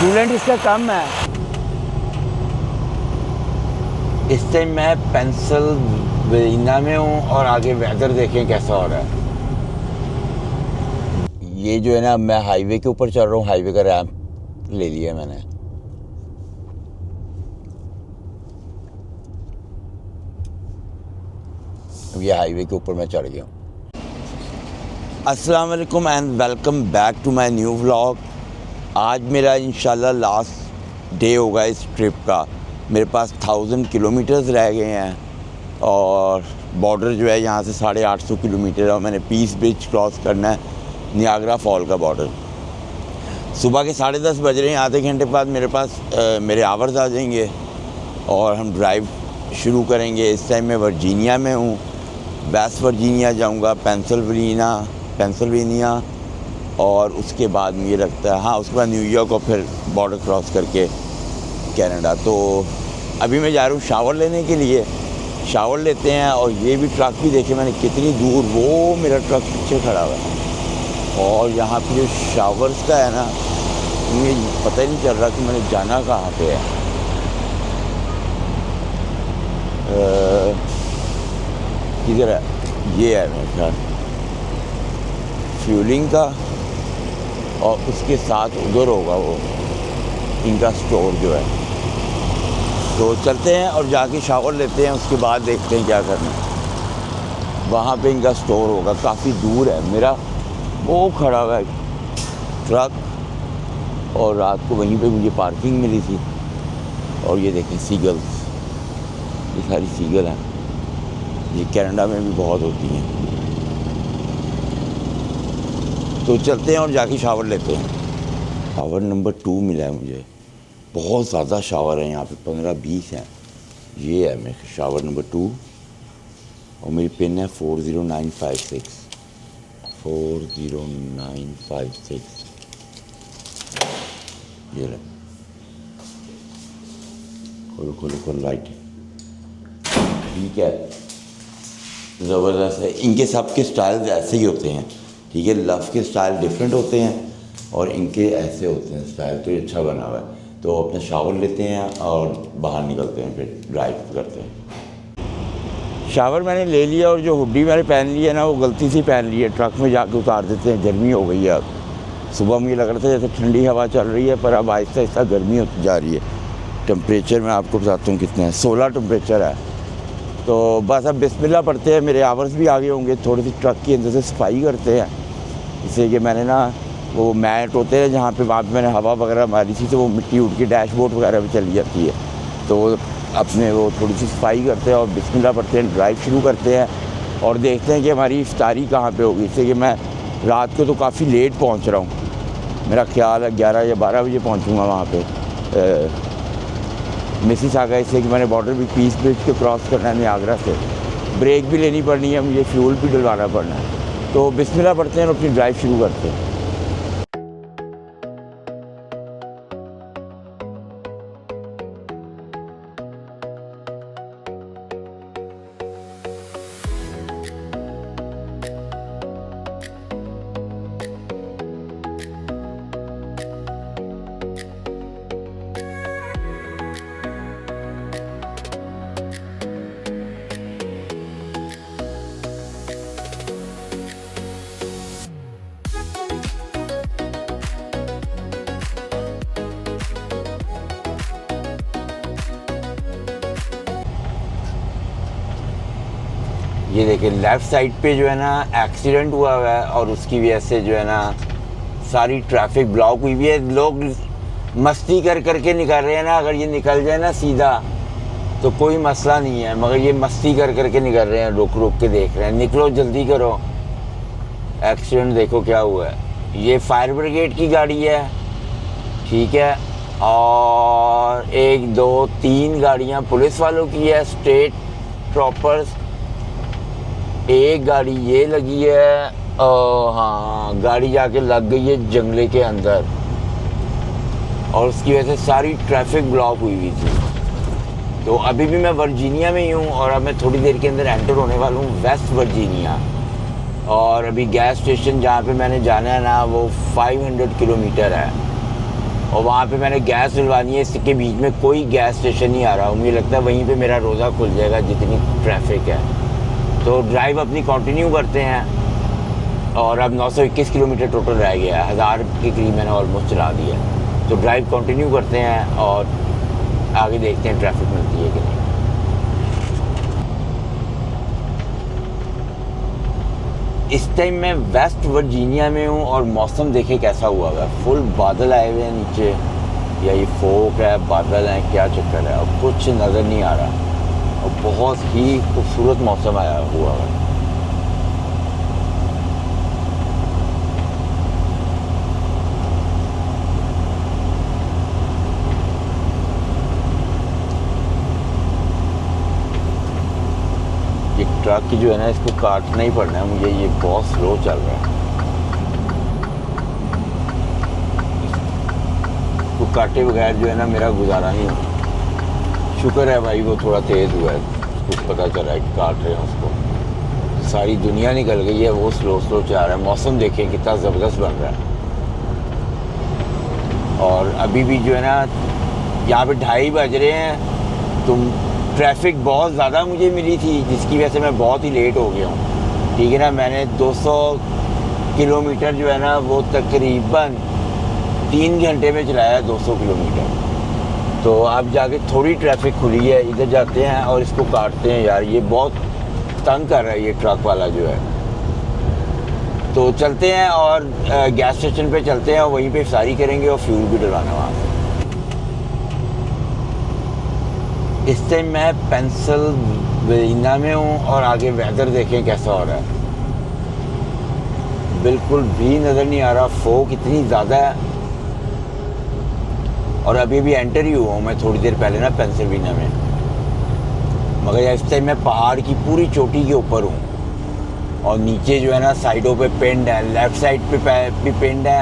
Student इसका कम है। इस टाइम मैं पेंसिल्वेनिया में हूँ और आगे वेदर देखें कैसा हो रहा है। ये जो है ना, मैं हाईवे के ऊपर चल रहा हूँ, हाईवे का रैंप ले लिया मैंने। ये हाईवे के ऊपर मैं चढ़ गया हूँ। अस्सलाम वालेकुम and welcome back to my new vlog. आज मेरा इंशाल्लाह लास्ट डे होगा इस ट्रिप का। मेरे पास 1000 किलोमीटर्स रह गए हैं और बॉर्डर जो है यहाँ से 850 किलोमीटर है और मैंने पीस ब्रिज क्रॉस करना है, नियाग्रा फॉल का बॉर्डर। सुबह के 10:30 बज रहे हैं। आधे घंटे बाद मेरे पास मेरे आवर्स आ जाएंगे और हम ड्राइव शुरू करेंगे। इस टाइम मैं वर्जीनिया में हूँ, वेस्ट वर्जीनिया जाऊँगा, पेंसिल्वेनिया और उसके बाद मुझे लगता है उसके बाद न्यूयॉर्क और फिर बॉर्डर क्रॉस करके कनाडा। तो अभी मैं जा रहा हूँ शावर लेने के लिए। शावर लेते हैं और ये भी ट्रक भी देखे मैंने कितनी दूर, वो मेरा ट्रक पीछे खड़ा हुआ है। और यहाँ पे जो शावर्स का है ना, मुझे पता ही नहीं चल रहा कि मैंने जाना कहाँ पे है। किधर है? ये है मेरे ख्याल फ्यूलिंग का, और उसके साथ उधर होगा वो इनका स्टोर जो है। तो चलते हैं और जाके शावर लेते हैं, उसके बाद देखते हैं क्या करना है। वहाँ पे इनका स्टोर होगा, काफ़ी दूर है। मेरा वो खड़ा हुआ है ट्रक और रात को वहीं पे मुझे पार्किंग मिली थी। और ये देखें सीगल्स, ये सारी सीगल हैं। ये कनाडा में भी बहुत होती हैं। तो चलते हैं और जाके शावर लेते हैं। शावर नंबर 2 मिला है मुझे। बहुत ज़्यादा शावर है यहाँ पे, 15-20 हैं। ये है मेरे शावर नंबर 2 और मेरी पिन है 40956। 40956 ये ले। खोलो लाइट। ठीक है, ज़बरदस्त है। इनके सब के स्टाइल्स ऐसे ही होते हैं, ठीक है। लव के स्टाइल डिफरेंट होते हैं और इनके ऐसे होते हैं स्टाइल। तो ये अच्छा बना हुआ है। तो अपना शावर लेते हैं और बाहर निकलते हैं, फिर ड्राइव करते हैं। शावर मैंने ले लिया और जो हुडी मैंने पहन ली है ना, वो गलती से पहन ली है। ट्रक में जाके उतार देते हैं, गर्मी हो गई है अब। सुबह मुझे लग रहा था जैसे ठंडी हवा चल रही है, पर अब आहिस्ता आहिस्ता गर्मी होती जा रही है। टेम्परेचर मैं आपको बताता हूँ कितना है, 16 टेम्परेचर है। तो बस अब बिस्मिल्लाह पढ़ते हैं। मेरे आवर्स भी आगे होंगे। थोड़ी सी ट्रक के अंदर से सफाई करते हैं, इसलिए कि मैंने ना वो मैट होते हैं जहाँ पे वहाँ पे मैंने हवा वगैरह मारी थी, तो वो मिट्टी उड़ के डैशबोर्ड वगैरह भी चली जाती है। तो अपने वो थोड़ी सी सफाई करते हैं और बिस्मिल्लाह पढ़ते हैं, ड्राइव शुरू करते हैं और देखते हैं कि हमारी इफ्तारी कहाँ पे होगी। इससे कि मैं रात को तो काफ़ी लेट पहुँच रहा हूँ। मेरा ख्याल है 11 या 12 बजे पहुँचूँगा वहाँ पे मिसिसागा। इसलिए कि मैंने बॉर्डर भी पीस ब्रिज के क्रॉस करना है नियाग्रा से। ब्रेक भी लेनी पड़नी है मुझे, फ्यूल भी डलवाना पड़ना है। तो बिस्मिल्लाह पढ़ते हैं और अपनी ड्राइव शुरू करते हैं। ये देखिए लेफ़्ट साइड पे जो है ना एक्सीडेंट हुआ है और उसकी वजह से जो है ना सारी ट्रैफिक ब्लॉक हुई हुई है। लोग मस्ती कर करके निकल रहे हैं ना। अगर ये निकल जाए ना सीधा तो कोई मसला नहीं है, मगर ये मस्ती कर करके निकल रहे हैं, रुक रुक के देख रहे हैं। निकलो जल्दी करो। एक्सीडेंट देखो क्या हुआ है। ये फायर ब्रिगेड की गाड़ी है, ठीक है, और 1 2 3 गाड़ियाँ पुलिस वालों की है, स्टेट ट्रॉपर्स। एक गाड़ी ये लगी है, गाड़ी जाके लग गई है जंगले के अंदर और उसकी वजह से सारी ट्रैफिक ब्लॉक हुई थी। तो अभी भी मैं वर्जीनिया में ही हूँ और अब मैं थोड़ी देर के अंदर एंटर होने वाला हूँ वेस्ट वर्जीनिया। और अभी गैस स्टेशन जहाँ पे मैंने जाना है ना, वो 500 किलोमीटर है। और वहाँ पे मैंने गैस डलवानी है। इसके बीच में कोई गैस स्टेशन नहीं आ रहा। मुझे लगता है वहीं पे मेरा रोज़ा खुल जाएगा जितनी ट्रैफिक है। तो ड्राइव अपनी कंटिन्यू करते हैं और अब 921 किलोमीटर टोटल रह गया है। 1000 के करीब मैंने ऑलमोस्ट चला दिया। तो ड्राइव कंटिन्यू करते हैं और आगे देखते हैं ट्रैफिक मिलती है कि नहीं। इस टाइम मैं वेस्ट वर्जीनिया में हूँ और मौसम देखे कैसा हुआ है। फुल बादल आए हुए हैं नीचे, या ये फोक है, बादल हैं, क्या चक्कर है, अब कुछ नज़र नहीं आ रहा और बहुत ही खूबसूरत मौसम आया हुआ है। ये ट्रक की जो है ना, इसको काटना ही पड़ना है मुझे। ये बहुत स्लो चल रहा है। इसको काटे बगैर जो है ना मेरा गुजारा नहीं होता। शुक्र है भाई वो थोड़ा तेज़ हुआ है, उसको पता चला है कि काट रहे हैं उसको। सारी दुनिया निकल गई है, वो स्लो स्लो चला रहा है। मौसम देखें कितना ज़बरदस्त बन रहा है। और अभी भी जो है ना यहाँ पे 2:30 बज रहे हैं। तुम ट्रैफिक बहुत ज़्यादा मुझे मिली थी, जिसकी वजह से मैं बहुत ही लेट हो गया हूँ। ठीक है ना, मैंने 200 किलोमीटर जो है ना वो तकरीबन 3 घंटे में चलाया है, 200 किलोमीटर। तो अब जाके थोड़ी ट्रैफिक खुली है, इधर जाते हैं और इसको काटते हैं। यार ये बहुत तंग कर रहा है ये ट्रक वाला जो है। तो चलते हैं और गैस स्टेशन पे चलते हैं और वहीं पे इफ्तारी करेंगे और फ्यूल भी डलवाना वहाँ से। इस टाइम मैं पेंसिल्वेनिया में हूँ और आगे वेदर देखें कैसा हो रहा है। बिल्कुल भी नज़र नहीं आ रहा, फोग इतनी ज़्यादा है। और अभी भी एंटर ही हुआ हूँ मैं थोड़ी देर पहले ना पेंसिल्वेनिया में, मगर इस टाइम मैं पहाड़ की पूरी चोटी के ऊपर हूँ और नीचे जो है ना साइडों पे पिंड है। लेफ़्ट साइड पे भी पिंड है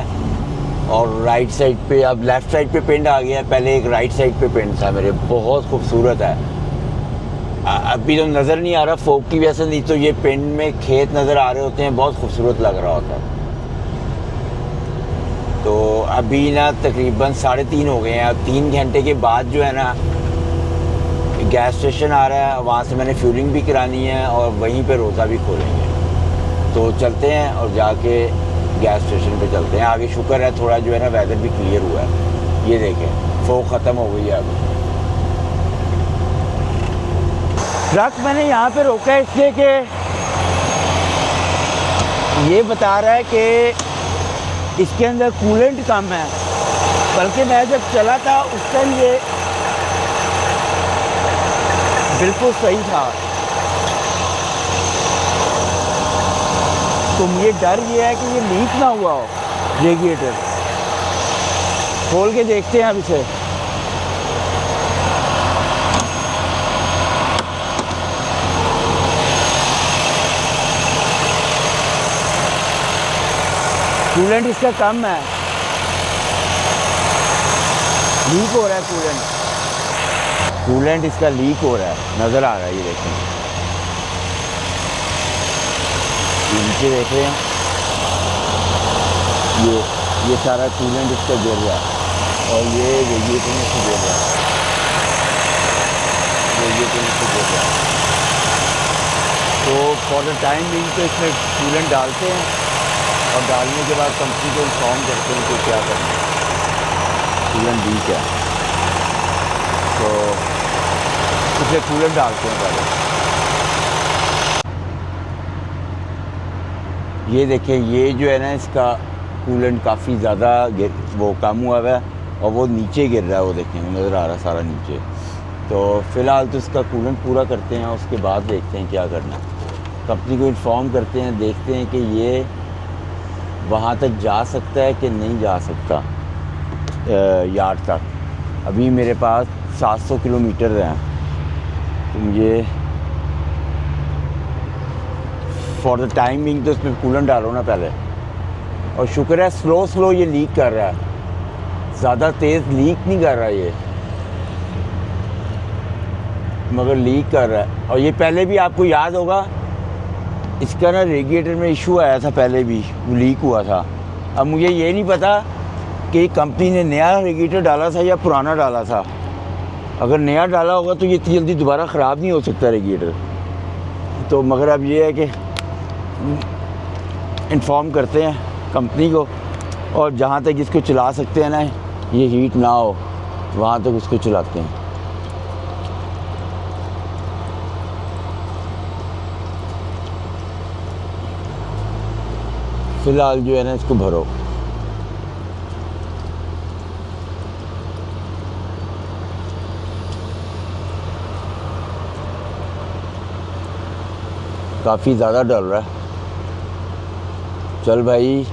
और राइट साइड पे, अब लेफ़्ट साइड पे पिंड आ गया है। पहले एक राइट साइड पे पिंड था मेरे। बहुत खूबसूरत है। अभी तो नज़र नहीं आ रहा फोक की वजह से, नहीं तो ये पिंड में खेत नज़र आ रहे होते हैं, बहुत खूबसूरत लग रहा होता है। तो अभी ना तकरीबन 3:30 हो गए हैं। अब 3 घंटे के बाद जो है ना गैस स्टेशन आ रहा है, वहाँ से मैंने फ्यूलिंग भी करानी है और वहीं पे रोज़ा भी खोलेंगे। तो चलते हैं और जाके गैस स्टेशन पे चलते हैं आगे। शुक्र है थोड़ा जो है ना वेदर भी क्लियर हुआ है। ये देखें फोग ख़त्म हो गई है अब। ट्रक मैंने यहाँ पे रोका है इसलिए कि ये बता रहा है कि इसके अंदर कूलेंट कम है। बल्कि मैं जब चला था उस टाइम ये बिल्कुल सही था। तो मुझे डर ये है कि ये लीक ना हुआ हो रेडिएटर। खोल के देखते हैं अब इसे। कूलेंट इसका कम है, लीक हो रहा है कूलेंट इसका लीक हो रहा है, नज़र आ रहा है। ये देखें, ये नीचे देख रहे हैं, ये सारा कूलेंट इसका गिर रहा है और ये रेडिएटर में से गिर रहा है, रेडिएटर में से गिर रहा है। तो फॉर द टाइम बिंग तो इसमें कूलेंट डालते हैं और डालने के बाद कंपनी को इन्फॉर्म करते हैं कि क्या करना है, कूलेंट लीक है। तो इसमें कूलेंट डालते हैं पहले। ये देखिए, ये जो है ना इसका कूलेंट काफ़ी ज़्यादा वो कम हुआ है और वो नीचे गिर रहा है। वो देखें, नज़र आ रहा है सारा नीचे। तो फ़िलहाल तो इसका कूलेंट पूरा करते हैं, उसके बाद देखते हैं क्या करना है। कंपनी को इन्फॉर्म करते हैं, देखते हैं कि ये वहाँ तक जा सकता है कि नहीं जा सकता यार्ड तक। अभी मेरे पास 700 किलोमीटर हैं, तो मुझे फॉर द टाइमिंग तो इसमें कूलेंट डालो ना पहले। और शुक्र है स्लो ये लीक कर रहा है, ज़्यादा तेज़ लीक नहीं कर रहा ये, मगर लीक कर रहा है। और ये पहले भी आपको याद होगा इसका ना रेडिएटर में इशू आया था, पहले भी लीक हुआ था। अब मुझे ये नहीं पता कि कंपनी ने नया रेगुलेटर डाला था या पुराना डाला था। अगर नया डाला होगा तो ये इतनी जल्दी दोबारा ख़राब नहीं हो सकता रेगुलेटर। तो मगर अब ये है कि इन्फॉर्म करते हैं कंपनी को, और जहाँ तक इसको चला सकते हैं ना, ये हीट ना हो, वहाँ तक उसको चलाते हैं। फ़िलहाल जो है ना, इसको भरो। काफ़ी ज़्यादा डल रहा है। चल भाई,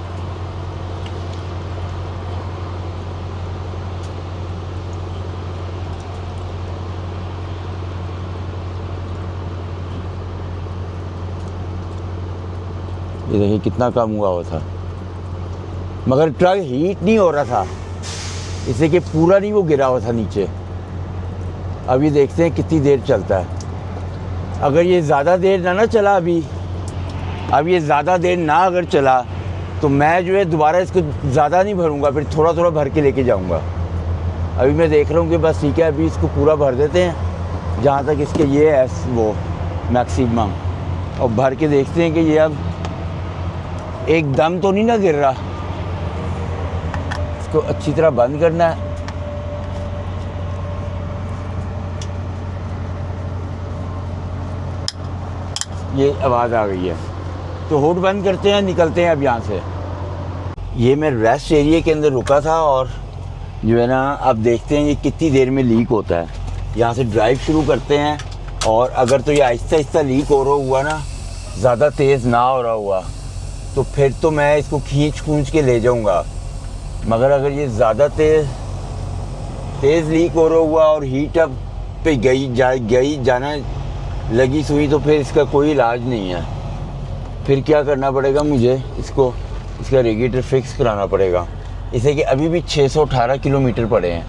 ये देखिए कितना कम हुआ था, मगर ट्रक हीट नहीं हो रहा था, इससे कि पूरा नहीं वो गिरा हुआ था नीचे। अब ये देखते हैं कितनी देर चलता है। अगर ये ज़्यादा देर ना चला, अब ये ज़्यादा देर ना अगर चला तो मैं जो है दोबारा इसको ज़्यादा नहीं भरूँगा, फिर थोड़ा थोड़ा भर के लेके जाऊँगा। अभी मैं देख रहा हूँ कि बस ठीक है, अभी इसको पूरा भर देते हैं जहाँ तक इसके ये है वो मैक्सिमम, और भर के देखते हैं कि ये अब एकदम तो नहीं ना गिर रहा। इसको अच्छी तरह बंद करना है। ये आवाज़ आ गई है, तो हुड बंद करते हैं, निकलते हैं अब यहाँ से। ये मैं रेस्ट एरिया के अंदर रुका था, और जो है ना, अब देखते हैं ये कितनी देर में लीक होता है। यहाँ से ड्राइव शुरू करते हैं, और अगर तो ये आहिस्ता आहिस्ता लीक हो रहा हुआ ना, ज़्यादा तेज़ ना हो रहा हुआ, तो फिर तो मैं इसको खींच के ले जाऊँगा। मगर अगर ये ज़्यादा तेज़ लीक हो रहा हुआ और हीट अप पे जाना लगी सुई, तो फिर इसका कोई इलाज नहीं है। फिर क्या करना पड़ेगा मुझे, इसका रेगुलेटर फिक्स कराना पड़ेगा। इसे कि अभी भी 618 किलोमीटर पड़े हैं,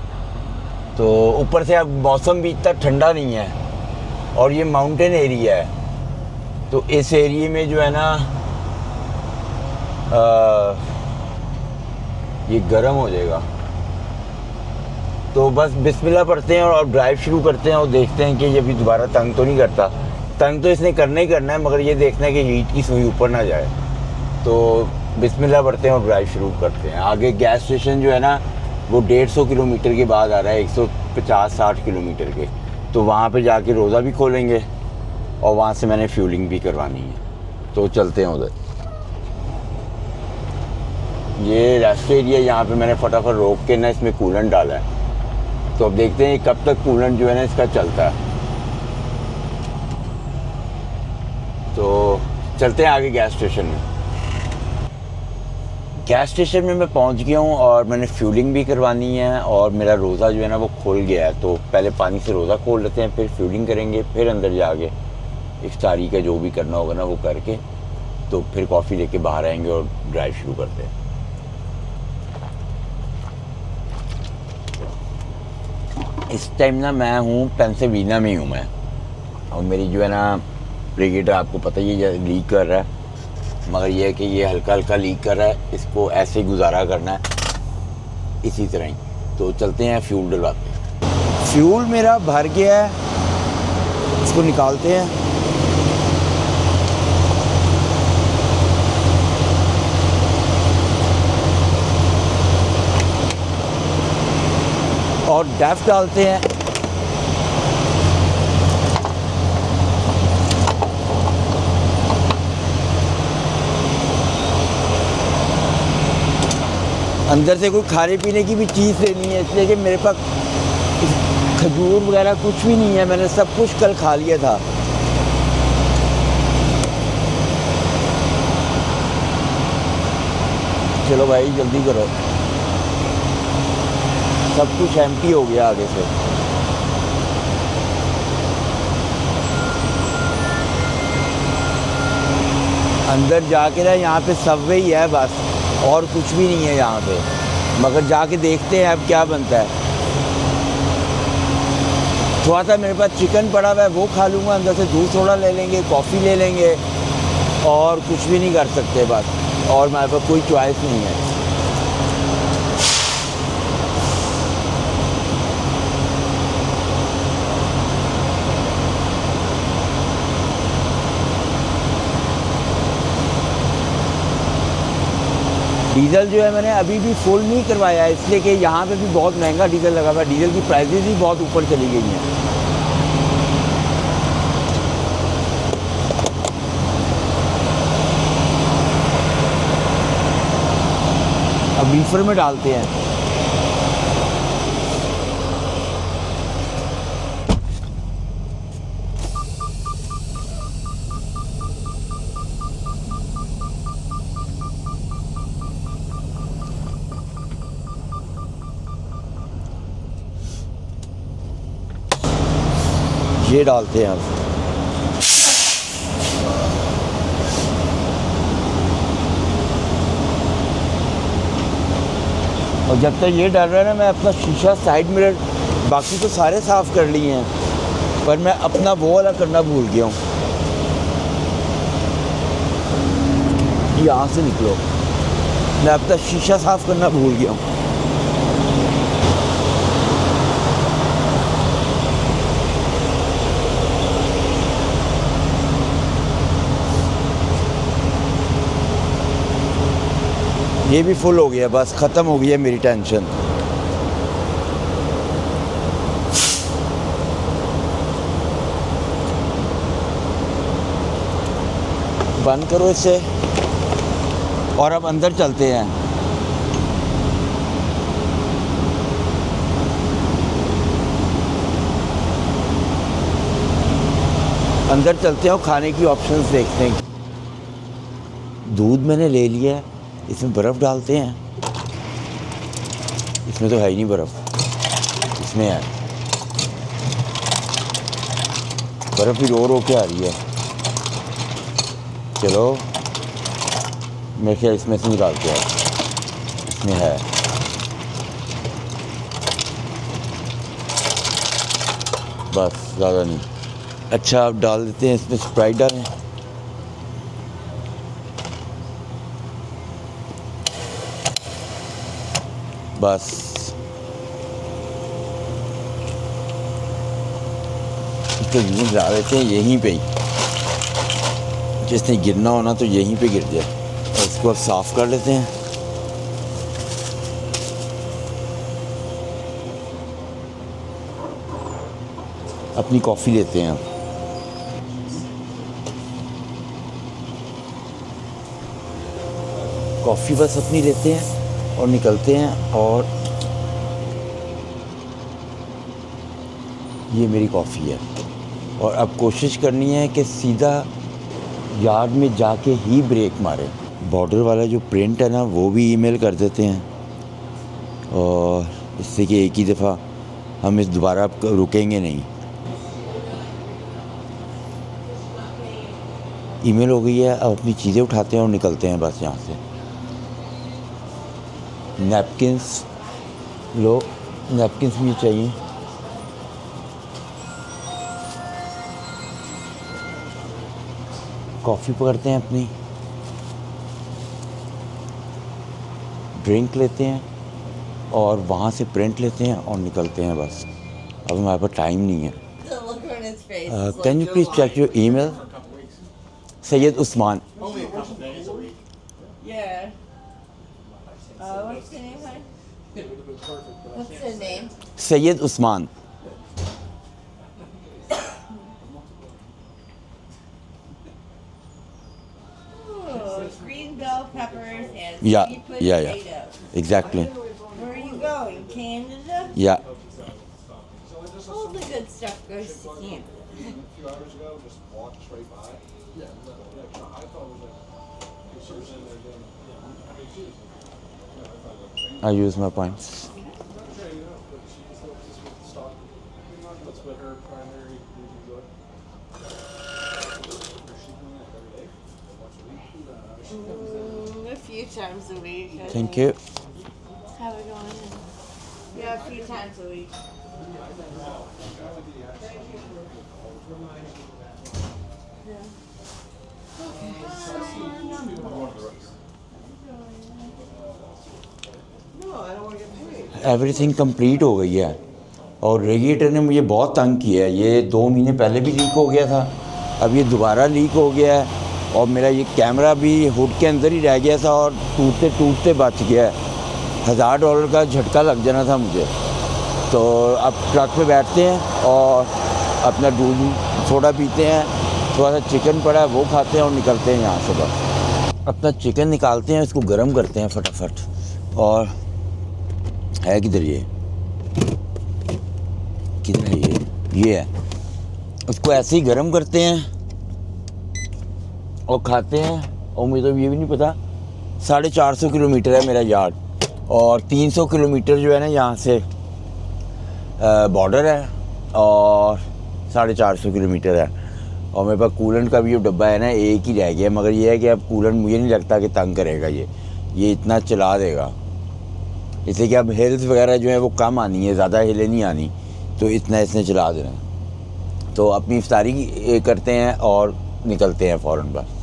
तो ऊपर से अब मौसम भी इतना ठंडा नहीं है, और ये माउंटेन एरिया है, तो इस एरिया में जो है ना ये गर्म हो जाएगा। तो बस बिस्मिल्लाह पढ़ते हैं और ड्राइव शुरू करते हैं, और देखते हैं कि ये भी दोबारा तंग तो नहीं करता। तंग तो इसने करना ही करना है, मगर ये देखना है कि हीट की सुई ऊपर ना जाए। तो बिस्मिल्लाह पढ़ते हैं और ड्राइव शुरू करते हैं। आगे गैस स्टेशन जो है ना, वो 150 किलोमीटर के बाद आ रहा है, 150-60 किलोमीटर के। तो वहाँ पे जाके रोज़ा भी खोलेंगे, और वहाँ से मैंने फ्यूलिंग भी करवानी है। तो चलते हैं उधर। ये रेस्ट एरिया, यहाँ पे मैंने फटाफट रोक के ना इसमें कूलेंट डाला है। तो अब देखते हैं कब तक कूलेंट जो है ना इसका चलता है। तो चलते हैं आगे गैस स्टेशन में। गैस स्टेशन में मैं पहुंच गया हूं, और मैंने फ्यूलिंग भी करवानी है, और मेरा रोज़ा जो है ना वो खोल गया है। तो पहले पानी से रोज़ा खोल लेते हैं, फिर फ्यूलिंग करेंगे, फिर अंदर जाके इफ्तारी का जो भी करना होगा ना वो करके, तो फिर कॉफ़ी लेके बाहर आएंगे और ड्राइव शुरू करते हैं। इस टाइम ना मैं हूँ पेंसिल्वेनिया में हूँ मैं, और मेरी जो है ना रेगुलेटर आपको पता ही है लीक कर रहा है। मगर ये है कि ये हल्का हल्का लीक कर रहा है, इसको ऐसे ही गुजारा करना है इसी तरह ही। तो चलते हैं फ्यूल डलवाते हैं। फ्यूल मेरा भर गया है, इसको निकालते हैं। और डेफ डालते हैं। अंदर से कोई खाने पीने की भी चीज़ लेनी है, इसलिए कि मेरे पास खजूर वगैरह कुछ भी नहीं है, मैंने सब कुछ कल खा लिया था। चलो भाई जल्दी करो, सब कुछ एम्प्टी हो गया आगे से। अंदर जाके ना यहाँ पे सबवे ही है बस, और कुछ भी नहीं है यहाँ पे। मगर जाके देखते हैं अब क्या बनता है। थोड़ा सा मेरे पास चिकन पड़ा हुआ है, वो खा लूँगा, अंदर से दूध थोड़ा ले लेंगे, कॉफ़ी ले लेंगे, और कुछ भी नहीं कर सकते बस। और मेरे पास कोई चॉइस नहीं है। डीज़ल जो है मैंने अभी भी फुल नहीं करवाया है, इसलिए कि यहाँ पे भी बहुत महंगा डीज़ल लगा हुआ है। डीज़ल की प्राइसेस भी बहुत ऊपर चली गई हैं। अब रीफर में डालते हैं। ये डालते हैं अब। और जब तक ये डाल रहा है ना, मैं अपना शीशा साइड मिरर बाकी तो सारे साफ़ कर लिए हैं, पर मैं अपना वो वाला करना भूल गया हूँ। यहाँ से निकलो, मैं अपना शीशा साफ़ करना भूल गया हूँ। ये भी फुल हो गया, बस ख़त्म हो गई है मेरी टेंशन। बंद करो इसे और अब अंदर चलते हैं। अंदर चलते हैं और खाने की ऑप्शंस देखते हैं। दूध मैंने ले लिया है, इसमें बर्फ़ डालते हैं। इसमें तो है ही नहीं बर्फ़, इसमें है बर्फ़ भी रो के आ रही है। चलो मेरे ख्याल इसमें से निकालते हैं, इसमें है। बस ज़्यादा नहीं। अच्छा अब डाल देते हैं, इसमें स्प्राइट डालें। बस इसको यूँ ला देते हैं यहीं पे ही, जिसने गिरना होना तो यहीं पे गिर जाए। और इसको अब साफ़ कर लेते हैं। अपनी कॉफ़ी लेते हैं अब। कॉफ़ी बस अपनी लेते हैं और निकलते हैं। और ये मेरी कॉफ़ी है। और अब कोशिश करनी है कि सीधा यार्ड में जाके ही ब्रेक मारे। बॉर्डर वाला जो प्रिंट है ना, वो भी ईमेल कर देते हैं, और इससे कि एक ही दफ़ा हम इस दोबारा रुकेंगे नहीं। ईमेल हो गई है। अब अपनी चीज़ें उठाते हैं और निकलते हैं बस यहाँ से। नैपकिन्स लो, नैपकिन्स भी चाहिए। कॉफ़ी पकड़ते हैं अपनी, ड्रिंक लेते हैं और वहाँ से प्रिंट लेते हैं और निकलते हैं बस। अब हमारे पास टाइम नहीं है। Can you please check your email? Syed Usman. What's the name, hon? What's the name? Syed Usman. Oh, green bell peppers and Yeah, sweet yeah, potato. Exactly. Where are you going? Canada? Yeah. All the good stuff goes to Canada. A few hours ago, just walked straight by. Yeah. I thought it was like, she was in there doing, I use my points. sure, you know, but she just helps us with the stock. That's what her primary duties are. Is she doing that every day? Once a week? She comes in. A few times a week. I Thank think. you. How we going? Yeah, a few times a week. Everything complete हो गई है। और radiator ने मुझे बहुत तंग किया है। ये 2 महीने पहले भी लीक हो गया था, अब ये दोबारा लीक हो गया है। और मेरा ये कैमरा भी हुड के अंदर ही रह गया था और टूटते टूटते बच गया है। $1000 का झटका लग जाना था मुझे। तो अब ट्रक पे बैठते हैं और अपना दूध सोडा पीते हैं, थोड़ा सा चिकन पड़ा है वो खाते हैं और निकलते हैं यहाँ से। बस अपना चिकन निकालते हैं, इसको गर्म करते हैं फटाफट। और है किधर ये, किधर है ये है। उसको ऐसे ही गर्म करते हैं और खाते हैं। और मुझे तो ये भी नहीं पता, 450 किलोमीटर है मेरा यार्ड और 300 किलोमीटर जो है ना यहाँ से बॉर्डर है और 450 किलोमीटर है। और मेरे पास कूलेंट का भी जो डब्बा है ना एक ही रह गया, मगर ये है कि अब कूलेंट मुझे नहीं लगता कि तंग करेगा, ये इतना चला देगा। इसलिए कि अब हिल्स वगैरह जो है वो कम आनी है, ज़्यादा हिलें नहीं आनी, तो इतना इसने चला देना। तो अपनी इफ्तारी करते हैं और निकलते हैं फ़ौरन। बस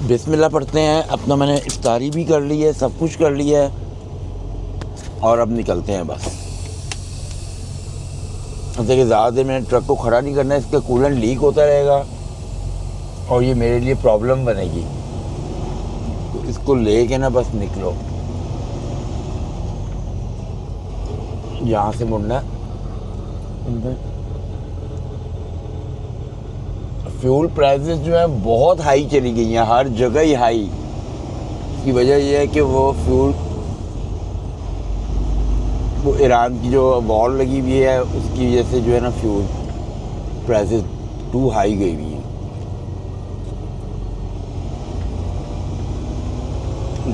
बिस्मिल्लाह पढ़ते हैं। अपना मैंने इफ्तारी भी कर ली है, सब कुछ कर लिया है और अब निकलते हैं बस। देखिए ज़्यादा देर मैंने ट्रक को खड़ा नहीं करना है, इसका कूलेंट लीक होता रहेगा और ये मेरे लिए प्रॉब्लम बनेगी। तो इसको ले के ना बस निकलो। यहाँ से मुड़ना फ्यूल प्राइसेस जो है बहुत हाई चली गई हैं, हर जगह ही हाई। इसकी वजह यह है कि वो फ्यूल, वो ईरान की जो वॉर लगी हुई है उसकी वजह से जो है ना फ्यूल प्राइसेस टू हाई गई हुई हैं।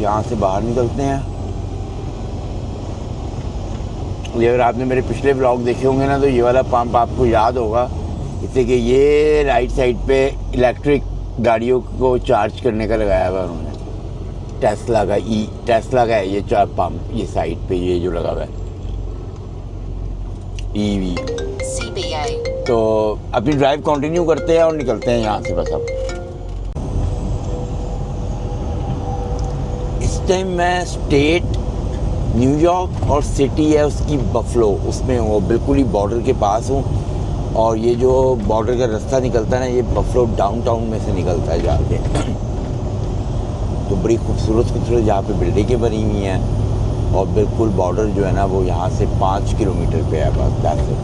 यहाँ से बाहर निकलते हैं। ये अगर आपने मेरे पिछले ब्लॉग देखे होंगे ना तो ये वाला पंप आपको याद होगा, इससे कि ये राइट साइड पे इलेक्ट्रिक गाड़ियों को चार्ज करने का लगाया हुआ है उन्होंने। टेस्ला का है ये पंप, ये साइड पे ये जो लगा हुआ है EV। तो अपनी ड्राइव कंटिन्यू करते हैं और निकलते हैं यहाँ से बस। अब इस टाइम मैं स्टेट न्यूयॉर्क और सिटी है उसकी बफलो उसमें हूँ, बिल्कुल ही बॉर्डर के पास हूँ। और ये जो बॉर्डर का रास्ता निकलता है ना, ये बफलो डाउनटाउन में से निकलता है जाके। तो बड़ी खूबसूरत यहाँ पे बिल्डिंगें बनी हुई हैं और बिल्कुल बॉर्डर जो है ना वो यहाँ से 5 किलोमीटर पे है बस से।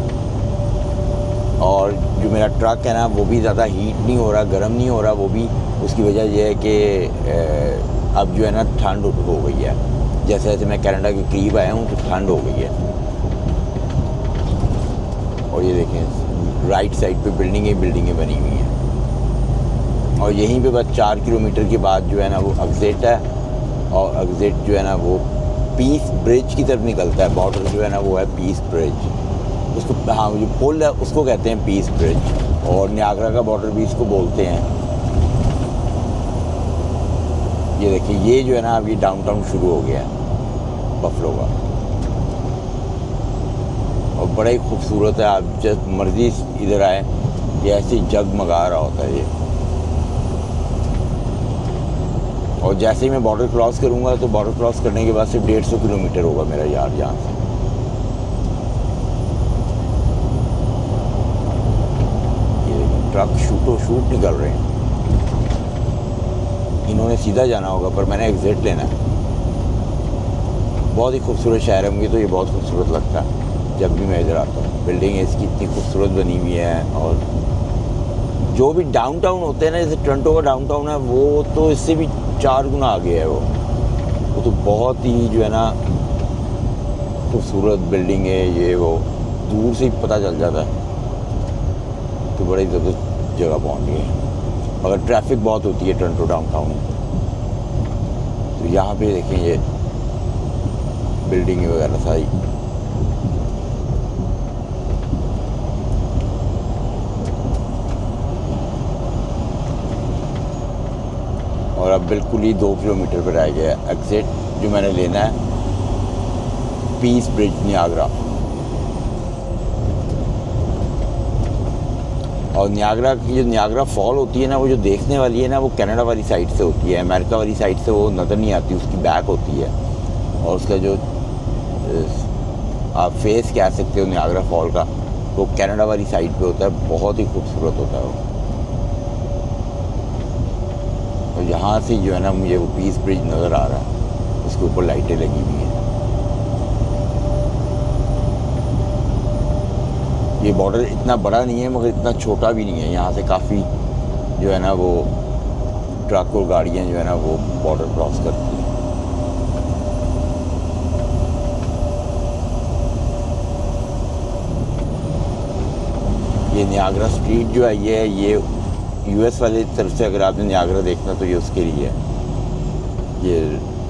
और जो मेरा ट्रक है ना वो भी ज़्यादा हीट नहीं हो रहा, गर्म नहीं हो रहा। वो भी उसकी वजह यह है कि अब जो है ना ठंड हो गई है। जैसे जैसे मैं कनाडा के करीब आया हूँ तो ठंड हो गई है। और ये देखें राइट साइड पे बिल्डिंगें बनी हुई हैं। और यहीं पे बस 4 किलोमीटर के बाद जो है ना वो एग्जिट है। और एग्जिट जो है ना वो पीस ब्रिज की तरफ निकलता है। बॉर्डर जो है ना वो है पीस ब्रिज, उसको हाँ जो पुल है उसको कहते हैं पीस ब्रिज। और नियाग्रा का बॉर्डर भी इसको बोलते हैं। ये देखिए ये जो है ना अब ये डाउनटाउन शुरू हो गया है बफलो का और बड़ा ही खूबसूरत है। आप जब मर्जी इधर आए ये ऐसे जगमगा रहा होता है ये। और जैसे ही मैं बॉर्डर क्रॉस करूँगा तो बॉर्डर क्रॉस करने के बाद सिर्फ 150 किलोमीटर होगा मेरा यार्ड यहाँ से। ये ट्रक शूट निकल रहे हैं। इन्होंने सीधा जाना होगा पर मैंने एग्जिट लेना है। बहुत ही खूबसूरत शहर है, मुझे तो ये बहुत खूबसूरत लगता है जब भी मैं इधर आता हूँ। बिल्डिंग इसकी इतनी खूबसूरत बनी हुई है। और जो भी डाउनटाउन होते हैं ना, जैसे टोरंटो का डाउनटाउन है वो तो इससे भी 4 गुना आगे है। वो तो बहुत ही जो है ना खूबसूरत बिल्डिंग है। ये वो दूर से ही पता चल जाता है। तो बड़ी ज़बरदस्त जगह पहुँच गई है, मगर ट्रैफिक बहुत होती है टोरंटो डाउनटाउन में। तो यहाँ पे देखें ये बिल्डिंग वगैरह सारी। और अब बिल्कुल ही 2 किलोमीटर पर रह गया है एग्जिट जो मैंने लेना है, पीस ब्रिज नियाग्रा। और नियाग्रा की जो नियाग्रा फॉल होती है ना, वो जो देखने वाली है ना, वो कनाडा वाली साइड से होती है। अमेरिका वाली साइड से वो नज़र नहीं आती, उसकी बैक होती है। और उसका जो आप फेस कह सकते हो नियाग्रा फॉल का, वो कनाडा वाली साइड पे होता है। बहुत ही खूबसूरत होता है वो। वहाँ से जो है ना मुझे वो पीस ब्रिज नज़र आ रहा है, उसके ऊपर लाइटें लगी हुई हैं। ये बॉर्डर इतना बड़ा नहीं है मगर इतना छोटा भी नहीं है, यहाँ से काफ़ी जो है ना वो ट्रक और गाड़ियाँ जो है ना वो बॉर्डर क्रॉस करती हैं। ये नियाग्रा स्ट्रीट जो है ये यूएस वाले तरफ से अगर आपने नियाग्रा देखना तो ये उसके लिए है, ये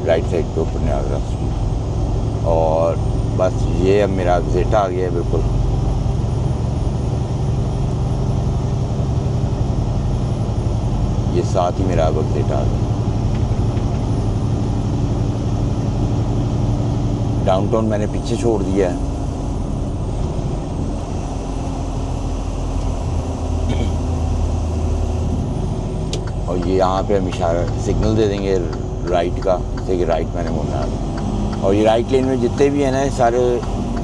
राइट साइड पे ऊपर नियाग्रा स्ट्रीट। और बस ये अब मेरा एग्जिट आ गया है बिल्कुल। ये साथ ही मेरा अब एग्जिट आ गया। डाउनटाउन मैंने पीछे छोड़ दिया है। और ये यहाँ पे हम इशारा सिग्नल दे देंगे राइट का, जैसे कि राइट मैंने मुड़ना है। और ये राइट लेन में जितने भी हैं ना सारे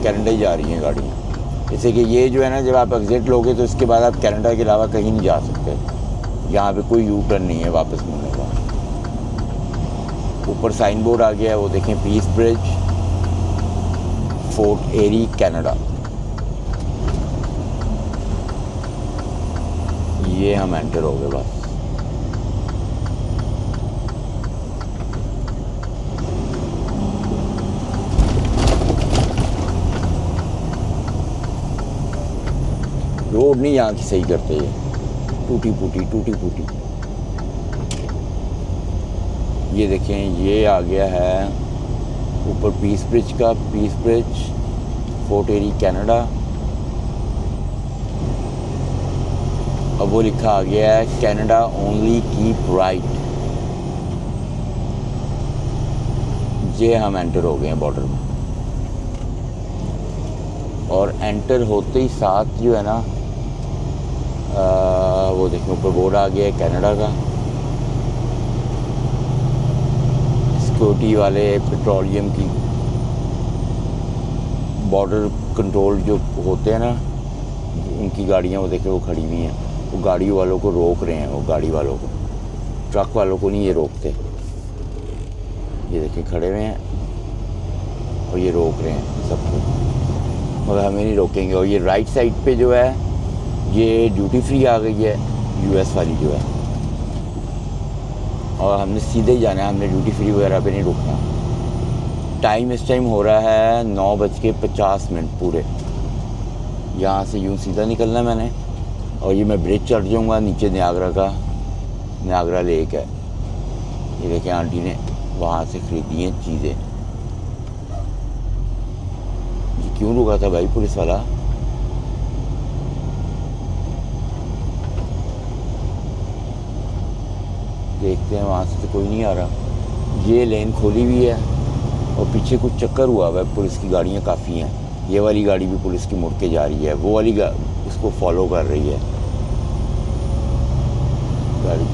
कनाडा ही जा रही हैं गाड़ियाँ। जैसे कि ये जो है ना जब आप एग्जिट लोगे तो इसके बाद आप कनाडा के अलावा कहीं नहीं जा सकते। यहाँ पे कोई यू टर्न नहीं है वापस मुड़ने का। ऊपर साइन बोर्ड आ गया है, वो देखें, पीस ब्रिज, फोर्ट एरी, कनाडा। ये हम एंटर हो गए बस। रोड नहीं यहाँ की सही करते, ये टूटी फूटी। ये देखें ये आ गया है ऊपर पीस ब्रिज का, पीस ब्रिज, फोर्ट एरी, कनाडा। अब वो लिखा आ गया है कनाडा ओनली कीप राइट। ये हम एंटर हो गए हैं बॉर्डर में। और एंटर होते ही साथ जो है ना वो देखें ऊपर बोर्ड आ गया है कनाडा का। सिक्योरिटी वाले पेट्रोलियम की बॉर्डर कंट्रोल जो होते हैं ना उनकी गाड़ियाँ वो देखें वो खड़ी हुई हैं। वो गाड़ी वालों को रोक रहे हैं, वो गाड़ी वालों को, ट्रक वालों को नहीं ये रोकते। ये देखें खड़े हुए हैं और ये रोक रहे हैं सबको, मगर हमें नहीं रोकेंगे। और ये राइट साइड पे जो है ये ड्यूटी फ्री आ गई है यूएस वाली जो है, और हमने सीधे ही जाना है, हमने ड्यूटी फ्री वगैरह पे नहीं रुकना। टाइम इस टाइम हो रहा है 9:50 पूरे। यहाँ से यूँ सीधा निकलना है मैंने, और ये मैं ब्रिज चढ़ जाऊँगा नीचे नियाग्रा का, नियाग्रा लेक है। ये देखें आंटी ने वहाँ से ख़रीदी हैं चीज़ें। ये क्यों रुका था भाई पुलिस वाला? देखते हैं, वहाँ से तो कोई नहीं आ रहा। ये लेन खोली हुई है और पीछे कुछ चक्कर हुआ हुआ है, पुलिस की गाड़ियाँ काफ़ी हैं। ये वाली गाड़ी भी पुलिस की मुड़ के जा रही है, वो वाली उसको फॉलो कर रही है गाड़ी।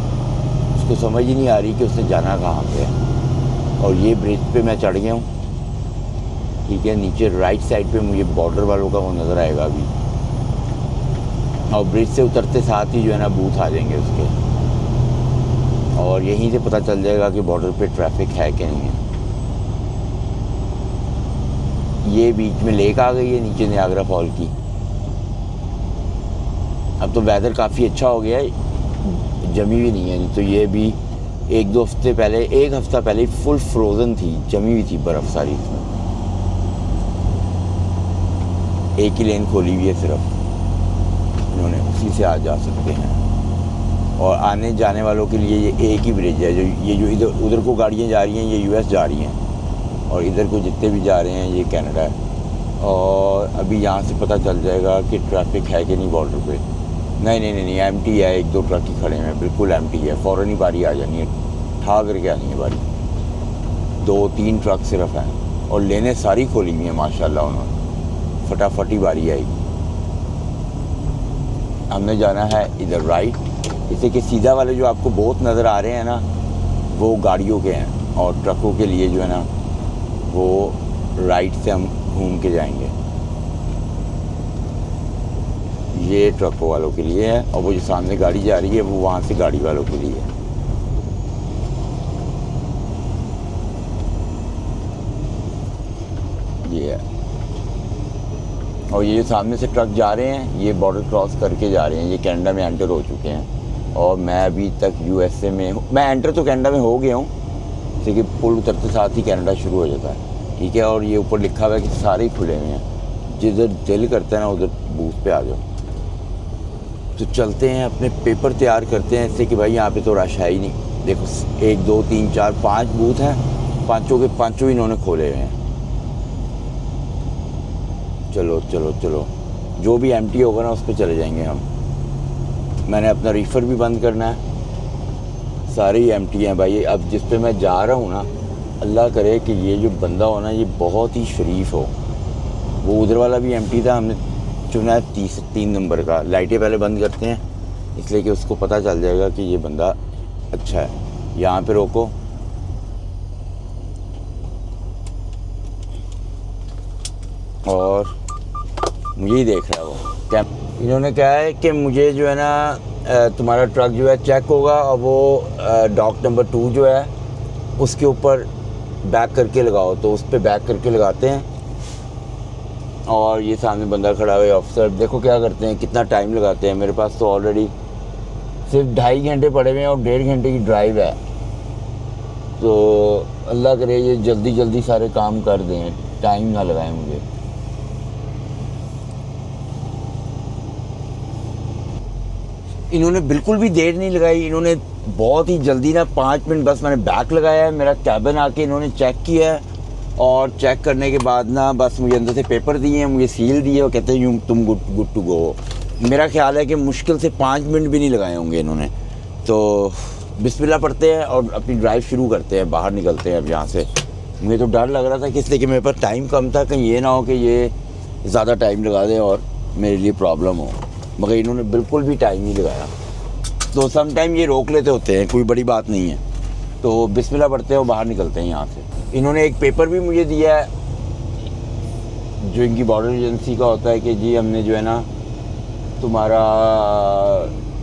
उसको समझ ही नहीं आ रही कि उसने जाना कहाँ पे है। और ये ब्रिज पे मैं चढ़ गया हूँ, ठीक है। नीचे राइट साइड पे मुझे बॉर्डर वालों का वो नज़र आएगा अभी, और ब्रिज से उतरते साथ ही जो है ना बूथ आ जाएंगे उसके, और यहीं से पता चल जाएगा कि बॉर्डर पे ट्रैफिक है कि नहीं है। ये बीच में लेक आ गई है नीचे नियाग्रा फॉल की। अब तो वेदर काफ़ी अच्छा हो गया है, जमी भी नहीं है। नहीं तो ये भी एक हफ्ता पहले फुल फ्रोज़न थी, जमी हुई थी बर्फ़ सारी इसमें। एक ही लेन खोली हुई है सिर्फ इन्होंने, उसी से आ जा सकते हैं। और आने जाने वालों के लिए ये एक ही ब्रिज है। जो इधर उधर को गाड़ियाँ जा रही हैं ये यूएस जा रही हैं, और इधर को जितने भी जा रहे हैं ये कनाडा है। और अभी यहाँ से पता चल जाएगा कि ट्रैफिक है कि नहीं बॉर्डर पे। नहीं, एम्प्टी है, 1-2 ट्रक ही खड़े हैं, बिल्कुल एम्प्टी है। फ़ौरन ही बारी आ जानी है, ठा करके आनी है बारी। 2-3 ट्रक सिर्फ हैं और लेने सारी खोली हुई हैं माशाल्लाह उन्होंने, फटाफट ही बारी आई। हमने जाना है इधर राइट, जैसे कि सीधा वाले जो आपको बहुत नज़र आ रहे हैं ना वो गाड़ियों के हैं, और ट्रकों के लिए जो है ना वो राइट से हम घूम के जाएंगे। ये ट्रकों वालों के लिए है, और वो जो सामने गाड़ी जा रही है वो वहाँ से गाड़ी वालों के लिए है। ये है। और ये जो सामने से ट्रक जा रहे हैं ये बॉर्डर क्रॉस करके जा रहे हैं, ये कनाडा में एंटर हो चुके हैं। और मैं अभी तक यूएसए में हूँ, मैं एंटर तो कनाडा में हो गया हूँ, जैसे कि पुल उतरते साथ ही कनाडा शुरू हो जाता है, ठीक है। और ये ऊपर लिखा हुआ है कि सारे ही खुले हुए हैं, जिधर दिल करता है ना उधर बूथ पे आ जाओ। तो चलते हैं, अपने पेपर तैयार करते हैं, इससे कि भाई यहाँ पे तो रश है ही नहीं। देखो 1 2 3 4 5 बूथ हैं, पाँचों के पाँचों इन्होंने खोले हुए हैं। चलो चलो चलो, जो भी एम्प्टी होगा ना उस पर चले जाएंगे हम। मैंने अपना रीफर भी बंद करना है, सारे ही एम्प्टी हैं भाई। अब जिस पे मैं जा रहा हूँ ना, अल्लाह करे कि ये जो बंदा हो ना ये बहुत ही शरीफ हो। वो उधर वाला भी एम्प्टी था, हमने चुना है 3 नंबर का। लाइटें पहले बंद करते हैं इसलिए कि उसको पता चल जाएगा कि ये बंदा अच्छा है। यहाँ पे रोको, और मुझे ही देख रहा है वो क्या। इन्होंने कहा है कि मुझे जो है ना तुम्हारा ट्रक जो है चेक होगा, और वो डॉक नंबर 2 जो है उसके ऊपर बैक करके लगाओ। तो उस पर बैक करके लगाते हैं, और ये सामने बंदा खड़ा हुआ है ऑफिसर, देखो क्या करते हैं, कितना टाइम लगाते हैं। मेरे पास तो ऑलरेडी सिर्फ 2.5 घंटे पड़े हुए हैं और 1.5 घंटे की ड्राइव है। तो अल्लाह करे ये जल्दी जल्दी सारे काम कर दें, टाइम ना लगाएं मुझे। इन्होंने बिल्कुल भी देर नहीं लगाई, इन्होंने बहुत ही जल्दी ना 5 मिनट बस मैंने बैक लगाया है, मेरा कैबिन आके इन्होंने चेक किया है, और चेक करने के बाद ना बस मुझे अंदर से पेपर दिए हैं, मुझे सील दिए और कहते हैं यूँ तुम गुड टू गो। मेरा ख्याल है कि मुश्किल से 5 मिनट भी नहीं लगाए होंगे इन्होंने। तो बिस्मिल्लाह पढ़ते हैं और अपनी ड्राइव शुरू करते हैं, बाहर निकलते हैं अब यहाँ से। मुझे तो डर लग रहा था कि इसलिए कि मेरे पास टाइम कम था, कहीं ये ना हो कि ये ज़्यादा टाइम लगा दें और मेरे लिए प्रॉब्लम हो, मगर इन्होंने बिल्कुल भी टाइम नहीं लगाया। तो सम टाइम ये रोक लेते होते हैं, कोई बड़ी बात नहीं है। तो बिस्मिल्लाह पढ़ते हैं और बाहर निकलते हैं यहाँ से। इन्होंने एक पेपर भी मुझे दिया है जो इनकी बॉर्डर एजेंसी का होता है कि जी हमने जो है ना तुम्हारा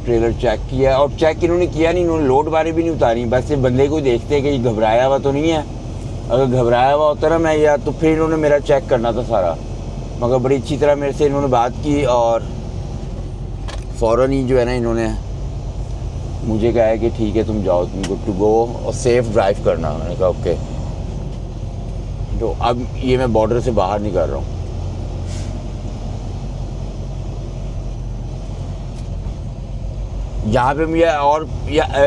ट्रेलर चेक किया है। और चेक इन्होंने किया नहीं, इन्होंने लोड बारे भी नहीं उतारी, बस ये बंदे को देखते हैं कि ये घबराया हुआ तो नहीं है। अगर घबराया हुआ होता ना मैं या तो फिर इन्होंने मेरा चेक करना था सारा, मगर बड़ी अच्छी तरह मेरे से इन्होंने बात की और फ़ौरन ही जो है ना इन्होंने मुझे कहा है कि ठीक है तुम जाओ, तुम गुड टू गो और सेफ़ ड्राइव करना। मैंने कहा ओके। तो अब ये मैं बॉर्डर से बाहर नहीं कर रहा हूँ। यहाँ पे मुझे और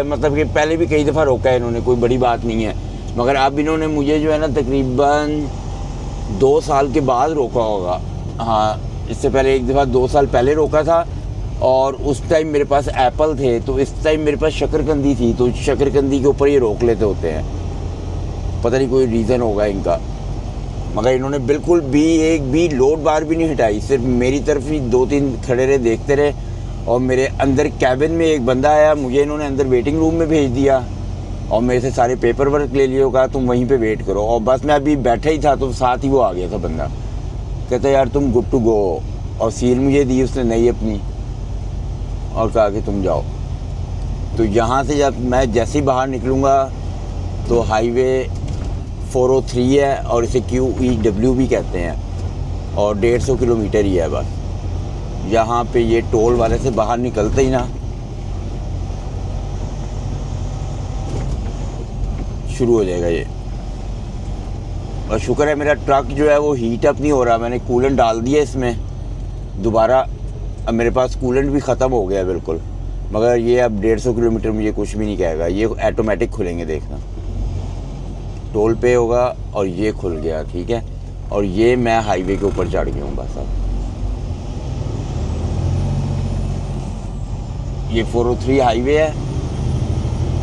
मतलब कि पहले भी कई दफ़ा रोका है इन्होंने, कोई बड़ी बात नहीं है, मगर अब इन्होंने मुझे जो है ना तकरीबन 2 साल के बाद रोका होगा। हाँ, इससे पहले एक दफ़ा 2 साल पहले रोका था, और उस टाइम मेरे पास एप्पल थे, तो इस टाइम मेरे पास शकरकंदी थी, तो शकरकंदी के ऊपर ये रोक लेते होते हैं, पता नहीं कोई रीज़न होगा इनका। मगर इन्होंने बिल्कुल भी एक भी लोड बार भी नहीं हटाई, सिर्फ मेरी तरफ ही 2-3 खड़े रहे, देखते रहे। और मेरे अंदर कैबिन में एक बंदा आया, मुझे इन्होंने अंदर वेटिंग रूम में भेज दिया और मेरे से सारे पेपर वर्क ले लिए, कहा तुम वहीं पे वेट करो। और बस मैं अभी बैठा ही था तो साथ ही वो आ गया था बंदा, कहता यार तुम गुड टू गो, और सील मुझे दी उसने नहीं अपनी, और कहा कि तुम जाओ। तो यहाँ से जब मैं जैसे ही बाहर निकलूँगा तो हाईवे 403 है, और इसे QEW भी कहते हैं, और 150 किलोमीटर ही है बस। यहाँ पे ये टोल वाले से बाहर निकलते ही ना शुरू हो जाएगा ये। और शुक्र है मेरा ट्रक जो है वो हीट अप नहीं हो रहा, मैंने कूलेंट डाल दिया इसमें दोबारा, अब मेरे पास कूलेंट भी ख़त्म हो गया बिल्कुल। मगर ये अब 150 किलोमीटर मुझे कुछ भी नहीं कहेगा, ये ऑटोमेटिक खुलेंगे, देखना टोल पे होगा और ये खुल गया, ठीक है। और ये मैं हाईवे के ऊपर चढ़ गया हूँ बस। अब ये 403 हाईवे है,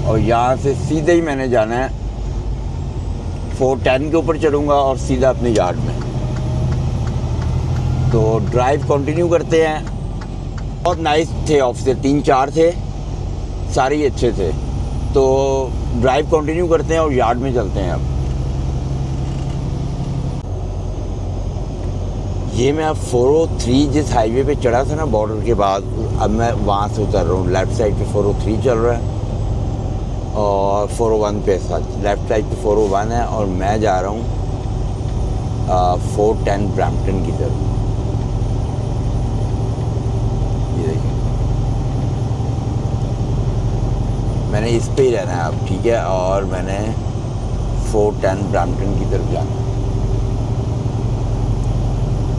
और यहाँ से सीधे ही मैंने जाना है 410 के ऊपर चढ़ूँगा और सीधा अपने यार्ड में। तो ड्राइव कंटिन्यू करते हैं। बहुत नाइस थे ऑफिसर, 3-4 थे, सारे ही अच्छे थे। तो ड्राइव कंटिन्यू करते हैं और यार्ड में चलते हैं। अब ये मैं अब 403 जिस हाईवे पे चढ़ा था ना बॉर्डर के बाद, अब मैं वहाँ से उतर रहा हूँ। लेफ़्ट साइड पे 403 चल रहा है और 401 पे साथ लेफ़्ट साइड पे 401 है, और मैं जा रहा हूँ 410 ब्रैम्पटन की तरफ। ये देखिए, मैंने इस पे ही रहना है अब, ठीक है, और मैंने 410 ब्रैम्पटन की तरफ जाना है।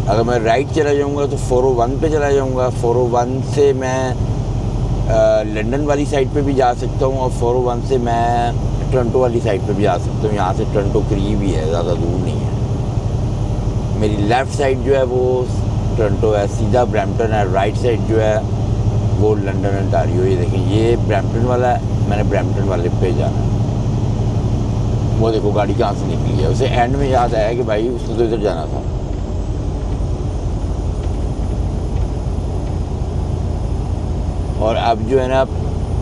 अगर मैं राइट चला जाऊंगा तो 401 पे चला जाऊंगा। 401 से मैं लंदन वाली साइड पे भी जा सकता हूँ, और 401 से मैं टोरंटो वाली साइड पे भी जा सकता हूँ। यहाँ से टोरंटो करीब ही है, ज़्यादा दूर नहीं है। मेरी लेफ़्ट साइड जो है वो टोरंटो है, सीधा ब्रैम्पटन है। राइट साइड जो है वो लंदन ओंटारियो। ये देखें, ये ब्रैम्पटन वाला है, मैंने ब्रैम्पटन वाले पे जाना है। वो देखो गाड़ी कहाँ से निकली है। उसे एंड में याद आया कि भाई उसने तो इधर जाना था। और अब जो है ना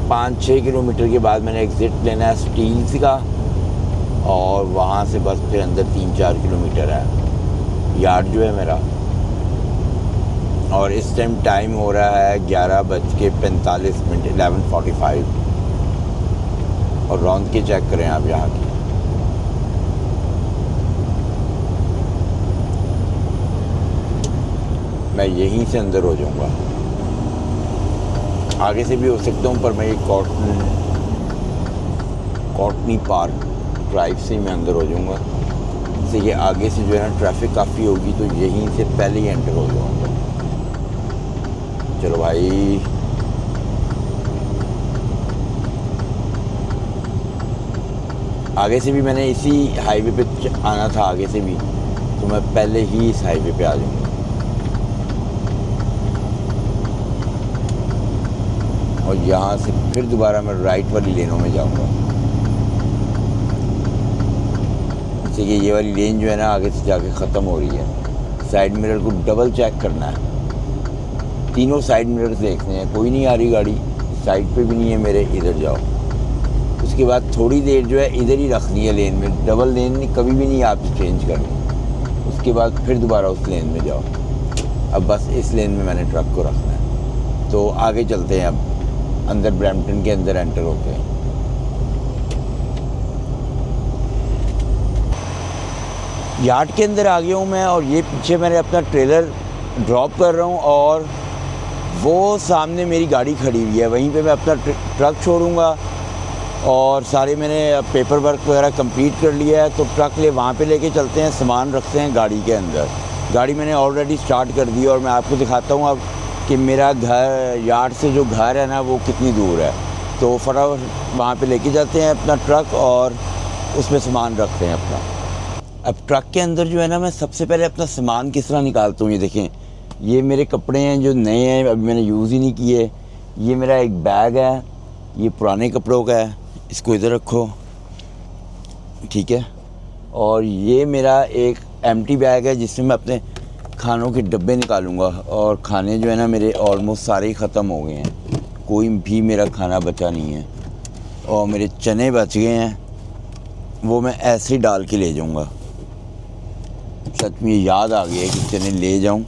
5-6 किलोमीटर के बाद मैंने एग्ज़िट लेना है स्टील्स का, और वहाँ से बस फिर अंदर 3-4 किलोमीटर है यार्ड जो है मेरा। और इस टाइम टाइम हो रहा है 11:45, 11:45। और रौंद के चेक करें आप यहाँ की। मैं यहीं से अंदर हो जाऊँगा, आगे से भी हो सकता हूँ, पर मैं ये कॉटनी पार्क ड्राइव से ही मैं अंदर हो जाऊँगा। इससे ये आगे से जो है ना ट्रैफिक काफ़ी होगी, तो यहीं से पहले ही एंटर हो जाऊँगा। चलो भाई, आगे से भी मैंने इसी हाईवे पे आना था, आगे से भी, तो मैं पहले ही इस हाईवे पे आ जाऊँगा। और यहाँ से फिर दोबारा मैं राइट वाली लेनों में जाऊँगा। जैसे कि ये वाली लेन जो है ना आगे से जाके ख़त्म हो रही है। साइड मिरर को डबल चेक करना है, तीनों साइड मिरर्स देखने हैं, कोई नहीं आ रही गाड़ी, साइड पे भी नहीं है मेरे, इधर जाओ। उसके बाद थोड़ी देर जो है इधर ही रखनी है लेन में, डबल लेन कभी भी नहीं आप चेंज करनी। उसके बाद फिर दोबारा उस लेन में जाओ। अब बस इस लेन में मैंने ट्रक को रखना है। तो आगे चलते हैं, अब अंदर ब्रैम्पटन के अंदर एंटर होते हैं। यार्ड के अंदर आ गया हूँ मैं, और ये पीछे मैंने अपना ट्रेलर ड्रॉप कर रहा हूँ, और वो सामने मेरी गाड़ी खड़ी हुई है, वहीं पे मैं अपना ट्रक छोड़ूंगा। और सारे मैंने पेपर वर्क वगैरह कंप्लीट कर लिया है, तो ट्रक वहाँ पे लेके चलते हैं, सामान रखते हैं गाड़ी के अंदर। गाड़ी मैंने ऑलरेडी स्टार्ट कर दी, और मैं आपको दिखाता हूँ अब कि मेरा घर यार्ड से जो घर है ना वो कितनी दूर है। तो फटाफट वहाँ पे लेके जाते हैं अपना ट्रक, और उसमें सामान रखते हैं अपना। अब ट्रक के अंदर जो है ना, मैं सबसे पहले अपना सामान किस तरह निकालता हूँ। ये देखें, ये मेरे कपड़े हैं जो नए हैं, अभी मैंने यूज़ ही नहीं किए। ये मेरा एक बैग है, ये पुराने कपड़ों का है, इसको इधर रखो, ठीक है। और ये मेरा एक एम्प्टी बैग है जिसमें मैं अपने खानों के डब्बे निकालूंगा। और खाने जो है ना मेरे ऑलमोस्ट सारे ही ख़त्म हो गए हैं, कोई भी मेरा खाना बचा नहीं है। और मेरे चने बच गए हैं, वो मैं ऐसे ही डाल के ले जाऊंगा। सच में याद आ गया कि चने ले जाऊं,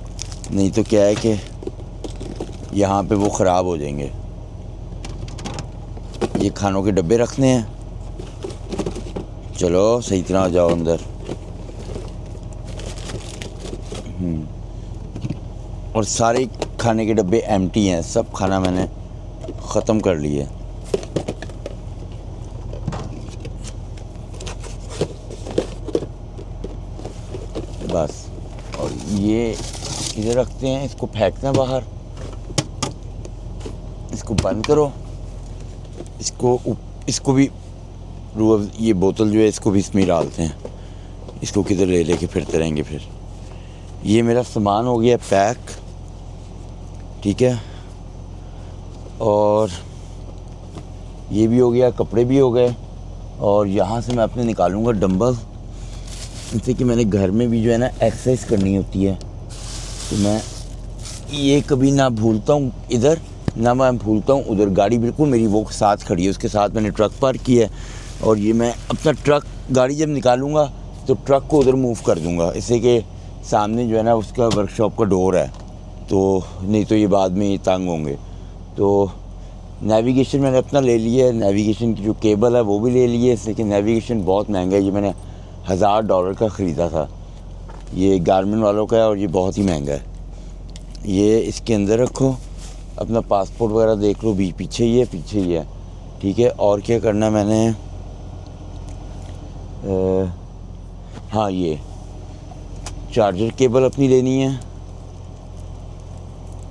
नहीं तो क्या है कि यहाँ पे वो ख़राब हो जाएंगे। ये खानों के डब्बे रखने हैं। चलो सही तरह जाओ अंदर। और सारे खाने के डब्बे एम्प्टी हैं, सब खाना मैंने ख़त्म कर लिया। बस, और ये इधर रखते हैं, इसको फेंकना बाहर, इसको बंद करो, इसको भी ये बोतल जो है इसको भी इसमें डालते हैं। इसको किधर ले लेके फिरते रहेंगे फिर। ये मेरा सामान हो गया पैक, ठीक है। और ये भी हो गया, कपड़े भी हो गए। और यहाँ से मैं अपने निकालूंगा डंबल, जैसे कि मैंने घर में भी जो है ना एक्सरसाइज करनी होती है। तो मैं ये कभी ना भूलता हूँ इधर, ना मैं भूलता हूँ उधर। गाड़ी बिल्कुल मेरी वो साथ खड़ी है, उसके साथ मैंने ट्रक पार्क किया है। और ये मैं अपना ट्रक गाड़ी जब निकालूंगा तो ट्रक को उधर मूव कर दूंगा, इससे कि सामने जो है ना उसका वर्कशॉप का डोर है, तो नहीं तो ये बाद में तंग होंगे। तो नेविगेशन मैंने अपना ले लिया है, नेविगेशन की जो केबल है वो भी ले ली है, इससे कि नेविगेशन बहुत महंगा है, ये मैंने $1000 का ख़रीदा था। ये गारमेंट वालों का है और ये बहुत ही महंगा है। ये इसके अंदर रखो, अपना पासपोर्ट वगैरह देख लो, भी पीछे ही है, ठीक है। और क्या करना है मैंने, हाँ ये चार्जर केबल अपनी लेनी है,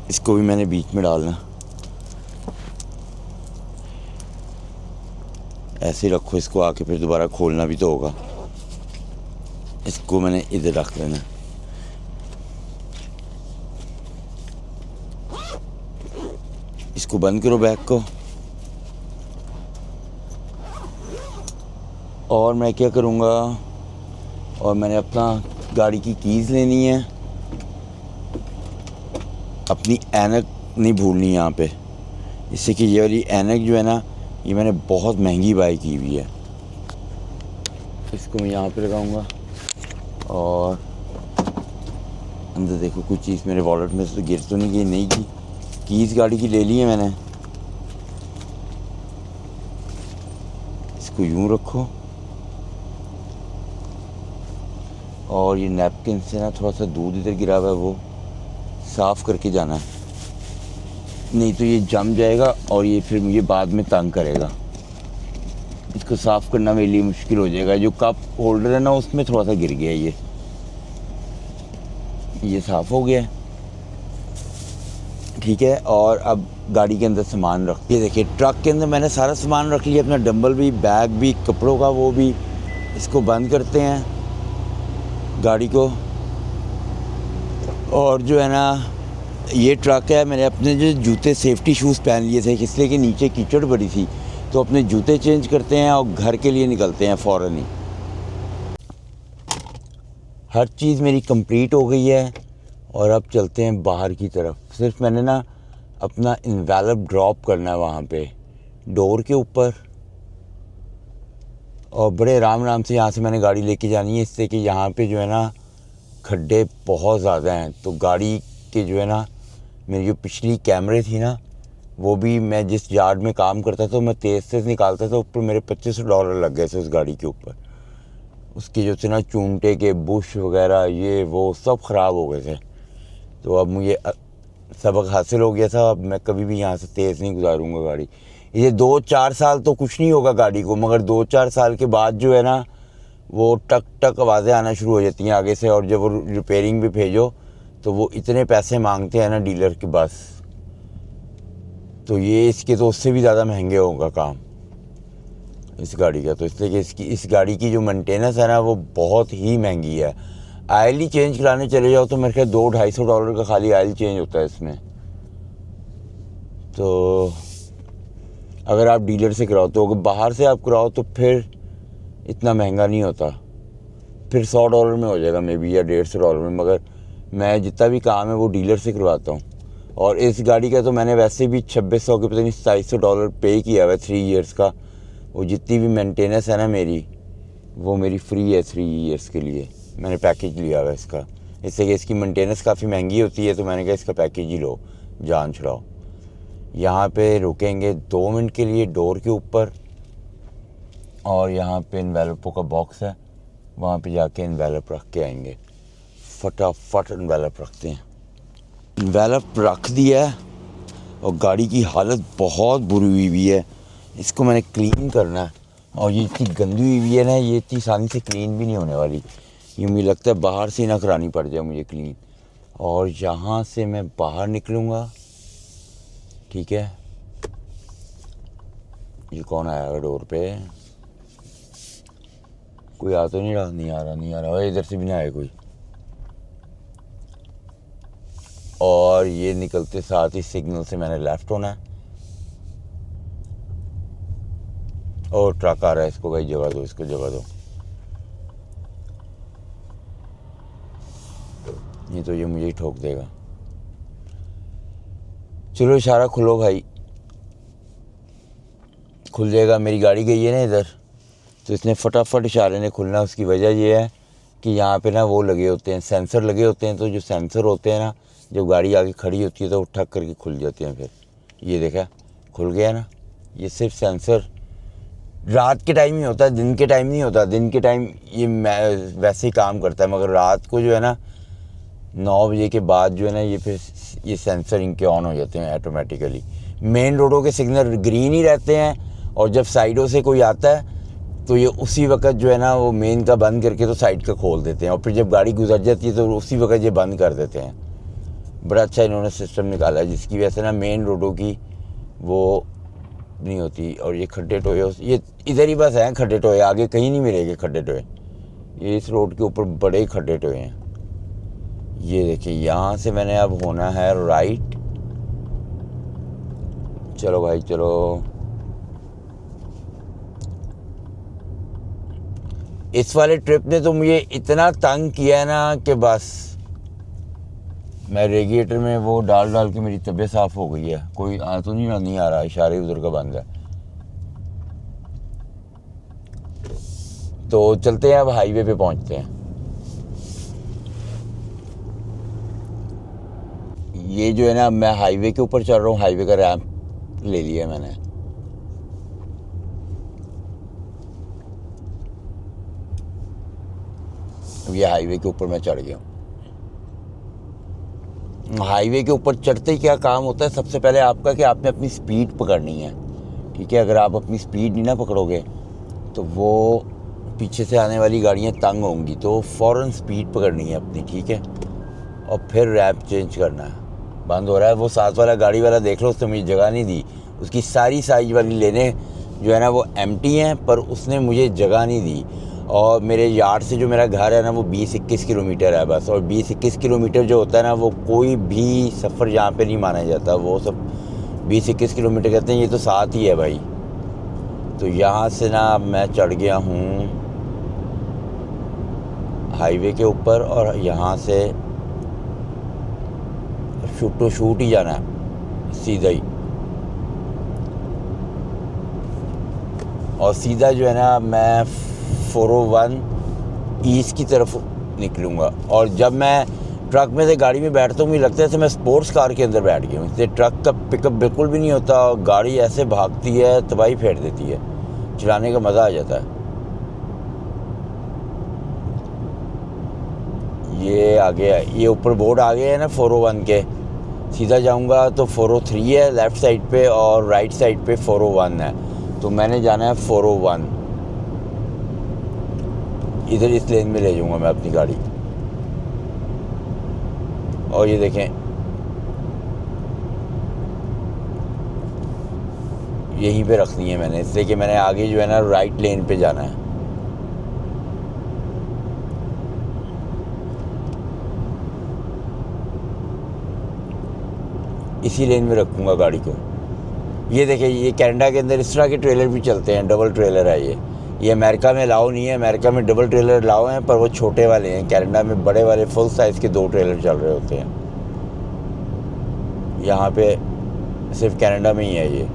इसको भी मैंने बीच में डालना। ऐसे ही रखो इसको, आके फिर दोबारा खोलना भी तो होगा। इसको मैंने इधर रख लेना। इसको बंद करो बैग को। और मैं क्या करूँगा, और मैंने अपना गाड़ी की कीज़ लेनी है। अपनी ऐनक नहीं भूलनी यहाँ पे, इससे कि ये वाली ऐनक जो है ना, ये मैंने बहुत महंगी बाई की हुई है। इसको मैं यहाँ पे लगाऊंगा। और अंदर देखो कुछ चीज़ मेरे वॉलेट में से तो गिर तो नहीं गई, नहीं की कीज़ गाड़ी की ले ली है मैंने। इसको यूँ रखो। और ये नैपकिन से ना थोड़ा सा दूध इधर गिरा हुआ है, वो साफ़ करके जाना है, नहीं तो ये जम जाएगा और ये फिर मुझे बाद में तंग करेगा। इसको साफ़ करना मेरे लिए मुश्किल हो जाएगा। जो कप होल्डर है ना, उसमें थोड़ा सा गिर गया ये साफ़ हो गया है, ठीक है। और अब गाड़ी के अंदर सामान रख, ये देखिए ट्रक के अंदर मैंने सारा सामान रख लिया, अपना डंबल भी, बैग भी, कपड़ों का वो भी। इसको बंद करते हैं गाड़ी को। और जो है ना, ये ट्रक है, मैंने अपने जो जूते सेफ्टी शूज़ पहन लिए थे, इसलिए कि नीचे कीचड़ बड़ी थी, तो अपने जूते चेंज करते हैं और घर के लिए निकलते हैं फ़ौरन ही। हर चीज़ मेरी कंप्लीट हो गई है और अब चलते हैं बाहर की तरफ। सिर्फ मैंने ना अपना इन्वेलप ड्रॉप करना है वहाँ पे डोर के ऊपर, और बड़े आराम से यहाँ से मैंने गाड़ी लेके जानी है, इससे कि यहाँ पे जो है ना खड्डे बहुत ज़्यादा हैं। तो गाड़ी के जो है ना, मेरी जो पिछली कैमरे थी ना, वो भी मैं जिस यार्ड में काम करता था, मैं तेज़ निकालता था, ऊपर मेरे $2500 लग गए थे उस गाड़ी के ऊपर। उसके जो थे ना चूंटे के बुश वगैरह, ये वो सब ख़राब हो गए थे। तो अब मुझे सबक हासिल हो गया था, अब मैं कभी भी यहाँ से तेज़ नहीं गुजारूँगा गाड़ी। ये 2-4 साल तो कुछ नहीं होगा गाड़ी को, मगर 2-4 साल के बाद जो है ना, वो टक टक आवाज़ें आना शुरू हो जाती हैं आगे से। और जब वो रिपेयरिंग भी भेजो तो वो इतने पैसे मांगते हैं ना डीलर के, बस। तो ये इसके तो उससे भी ज़्यादा महंगे होगा काम इस गाड़ी का। तो इसलिए कि इस गाड़ी की जो मेंटेनेंस है ना, वो बहुत ही महंगी है। आयल ही चेंज कराने चले जाओ तो मेरे ख्याल $200-250 का खाली आयल चेंज होता है इसमें। तो अगर आप डीलर से कराओ, तो अगर बाहर से आप कराओ तो फिर इतना महंगा नहीं होता, फिर $100 में हो जाएगा मे बी, या $150 में। मगर मैं जितना भी काम है वो डीलर से करवाता हूँ। और इस गाड़ी का तो मैंने वैसे भी 2600 के पता नहीं $2700 पे किया हुआ है 3 ईयर्स का। वो जितनी भी मेंटेनेंस है ना मेरी, वो मेरी फ्री है 3 ईयर्स के लिए। मैंने पैकेज लिया हुआ है इसका, इससे कि इसकी मेंटेनेंस काफ़ी महंगी होती है, तो मैंने कहा इसका पैकेज ही लो, जान छुड़ाओ। यहाँ पे रुकेंगे 2 मिनट के लिए डोर के ऊपर, और यहाँ पे इन्वेलपों का बॉक्स है, वहाँ पे जाके इन्वेलप रख के आएंगे। फटाफट इन्वेलप रखते हैं। इन्वेलप रख दिया है, और गाड़ी की हालत बहुत बुरी हुई है। इसको मैंने क्लीन करना है, और ये इतनी गंदी हुई है ना, ये इतनी आसानी से क्लीन भी नहीं होने वाली। ये मुझे लगता है बाहर से ही ना करानी पड़ जाए मुझे क्लीन। और यहाँ से मैं बाहर निकलूँगा, ठीक है। ये कौन आया डोर पे? कोई आ तो नहीं रहा? नहीं आ रहा। इधर से भी नहीं आया कोई। और ये निकलते साथ ही सिग्नल से मैंने लेफ़्ट होना है। और ट्रक आ रहा है, इसको भाई जगह दो, इसको जगह दो। नहीं तो ये मुझे ही ठोक देगा। चलो इशारा खुलो भाई, खुल जाएगा। मेरी गाड़ी गई है ना इधर, तो इसने फटाफट इशारे ने खुलना। उसकी वजह ये है कि यहाँ पे ना वो लगे होते हैं, सेंसर लगे होते हैं। तो जो सेंसर होते हैं ना, जब गाड़ी आगे खड़ी होती है तो वो ठक करके खुल जाते हैं। फिर ये देखा, खुल गया ना। ये सिर्फ सेंसर रात के टाइम ही होता है, दिन के टाइम नहीं होता। दिन के टाइम ये वैसे ही काम करता है, मगर रात को जो है ना 9 बजे के बाद जो है ना ये फिर ये सेंसर इनके ऑन हो जाते हैं ऑटोमेटिकली। मेन रोडों के सिग्नल ग्रीन ही रहते हैं और जब साइडों से कोई आता है तो ये उसी वक्त जो है ना वो मेन का बंद करके तो साइड का खोल देते हैं और फिर जब गाड़ी गुजर जाती है तो उसी वक्त ये बंद कर देते हैं। बड़ा अच्छा इन्होंने सिस्टम निकाला है जिसकी वजह से ना मेन रोडों की वो नहीं होती। और ये खड्डे टोए ये इधर ही बस हैं खड्डे टोए, आगे कहीं नहीं मिलेंगे खड्डे टोए। ये इस रोड के ऊपर बड़े खड्डे टोए हैं। ये देखिए यहाँ से मैंने अब होना है राइट। चलो भाई चलो। इस वाले ट्रिप ने तो मुझे इतना तंग किया है ना कि बस मैं रेडिएटर में वो डाल डाल के मेरी तबीयत साफ़ हो गई है। कोई तो नहीं आ रहा, इशारे उधर का बंद है। तो चलते हैं अब हाईवे पे पहुंचते हैं। ये जो है ना मैं हाईवे के ऊपर चल रहा हूँ, हाईवे का रैंप ले लिया मैंने। ये हाईवे के ऊपर मैं चढ़ गया हूँ। हाईवे के ऊपर चढ़ते ही क्या काम होता है, सबसे पहले आपका कि आपने अपनी स्पीड पकड़नी है, ठीक है। अगर आप अपनी स्पीड नहीं ना पकड़ोगे तो वो पीछे से आने वाली गाड़ियाँ तंग होंगी, तो फ़ौरन स्पीड पकड़नी है अपनी, ठीक है। और फिर रैंप चेंज करना है। बंद हो रहा है वो साथ वाला गाड़ी वाला, देख लो उसने मुझे जगह नहीं दी। उसकी सारी साइज वाली लेने जो है ना वो एम्प्टी हैं, पर उसने मुझे जगह नहीं दी। और मेरे यार्ड से जो मेरा घर है ना वो 20-21 किलोमीटर है बस। और 20-21 किलोमीटर जो होता है ना वो कोई भी सफ़र यहाँ पे नहीं माना जाता। वो सब 20-21 किलोमीटर कहते हैं, ये तो साथ ही है भाई। तो यहाँ से ना मैं चढ़ गया हूँ हाईवे के ऊपर और यहाँ से शूट टू शूट ही जाना है सीधा ही। और सीधा जो है ना मैं 401 ईस्ट की तरफ निकलूँगा। और जब मैं ट्रक में से गाड़ी में बैठता हूँ मुझे लगता है जैसे मैं स्पोर्ट्स कार के अंदर बैठ गया हूँ। इससे ट्रक का पिकअप बिल्कुल भी नहीं होता और गाड़ी ऐसे भागती है, तबाही फेर देती है, चलाने का मज़ा आ जाता है। ये आगे है, ये ऊपर बोर्ड आ गया है ना 401 के। सीधा जाऊंगा तो 403 है लेफ़्ट साइड पे और राइट साइड पे 401 है। तो मैंने जाना है 401। इधर इस लेन में ले जाऊंगा मैं अपनी गाड़ी। और ये देखें यहीं पे रखनी है मैंने, इसलिए कि मैंने आगे जो है ना राइट लेन पे जाना है। इसी लेन में रखूँगा गाड़ी को। ये देखिए ये कनाडा के अंदर इस तरह के ट्रेलर भी चलते हैं, डबल ट्रेलर है ये अमेरिका में अलाउ नहीं है। अमेरिका में डबल ट्रेलर अलाउ हैं पर वो छोटे वाले हैं। कनाडा में बड़े वाले फुल साइज़ के 2 ट्रेलर चल रहे होते हैं। यहाँ पे सिर्फ कनाडा में ही है ये।